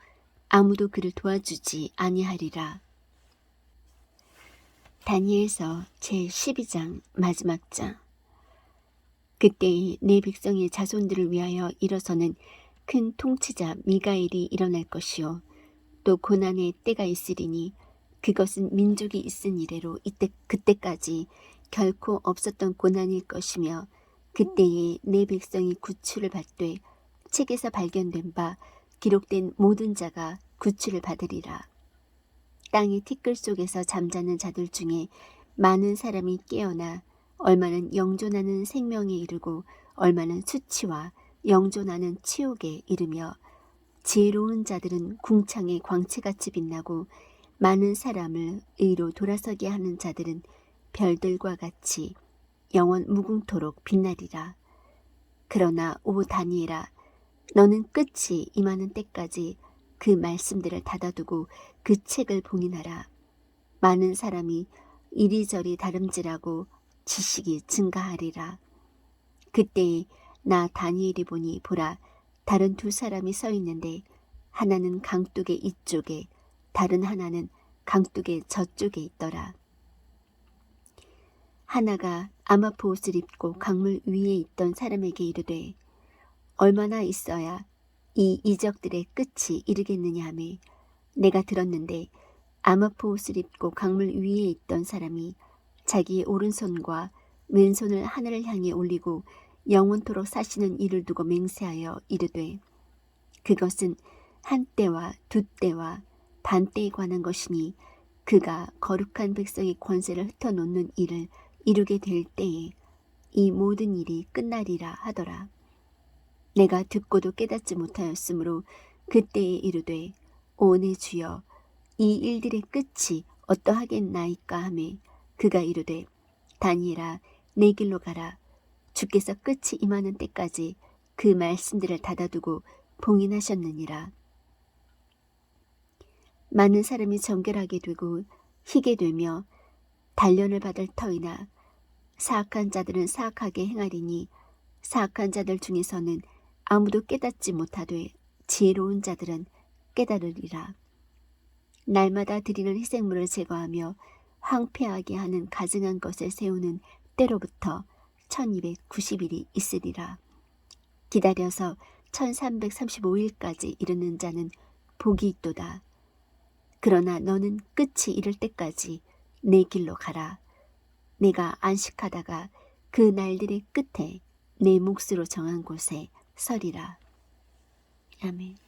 아무도 그를 도와주지 아니하리라. 다니엘서 제12장 마지막 장. 그때 내 백성의 자손들을 위하여 일어서는 큰 통치자 미가엘이 일어날 것이요 또 고난의 때가 있으리니 그것은 민족이 있은 이래로 그때까지 결코 없었던 고난일 것이며 그때에 내 백성이 구출을 받되 책에서 발견된 바 기록된 모든 자가 구출을 받으리라. 땅의 티끌 속에서 잠자는 자들 중에 많은 사람이 깨어나 얼마는 영존하는 생명에 이르고 얼마는 수치와 영존하는 치욕에 이르며 지혜로운 자들은 궁창의 광채같이 빛나고 많은 사람을 의로 돌아서게 하는 자들은 별들과 같이 영원 무궁토록 빛나리라. 그러나 오 다니엘아 너는 끝이 임하는 때까지 그 말씀들을 닫아두고 그 책을 봉인하라. 많은 사람이 이리저리 다름질하고 지식이 증가하리라. 그때에 나 다니엘이 보니 보라 다른 두 사람이 서 있는데 하나는 강둑의 이쪽에 다른 하나는 강둑의 저쪽에 있더라. 하나가 아마포 옷을 입고 강물 위에 있던 사람에게 이르되 얼마나 있어야 이 이적들의 끝이 이르겠느냐 하며 내가 들었는데 아마포 옷을 입고 강물 위에 있던 사람이 자기의 오른손과 왼손을 하늘을 향해 올리고 영원토록 사시는 이를 두고 맹세하여 이르되 그것은 한 때와 두 때와 반 때에 관한 것이니 그가 거룩한 백성의 권세를 흩어놓는 일을 이루게 될 때에 이 모든 일이 끝나리라 하더라. 내가 듣고도 깨닫지 못하였으므로 그때에 이르되 오 내 주여 이 일들의 끝이 어떠하겠나이까 하매 그가 이르되 다니엘아 내 길로 가라. 주께서 끝이 임하는 때까지 그 말씀들을 닫아두고 봉인하셨느니라. 많은 사람이 정결하게 되고 희게 되며 단련을 받을 터이나 사악한 자들은 사악하게 행하리니 사악한 자들 중에서는 아무도 깨닫지 못하되 지혜로운 자들은 깨달으리라. 날마다 드리는 희생물을 제거하며 황폐하게 하는 가증한 것을 세우는 때로부터 1290일이 있으리라. 기다려서 1335일까지 이르는 자는 복이 있도다. 그러나 너는 끝이 이를 때까지 내 길로 가라. 내가 안식하다가 그 날들의 끝에 내 몫으로 정한 곳에 서리라. 아멘.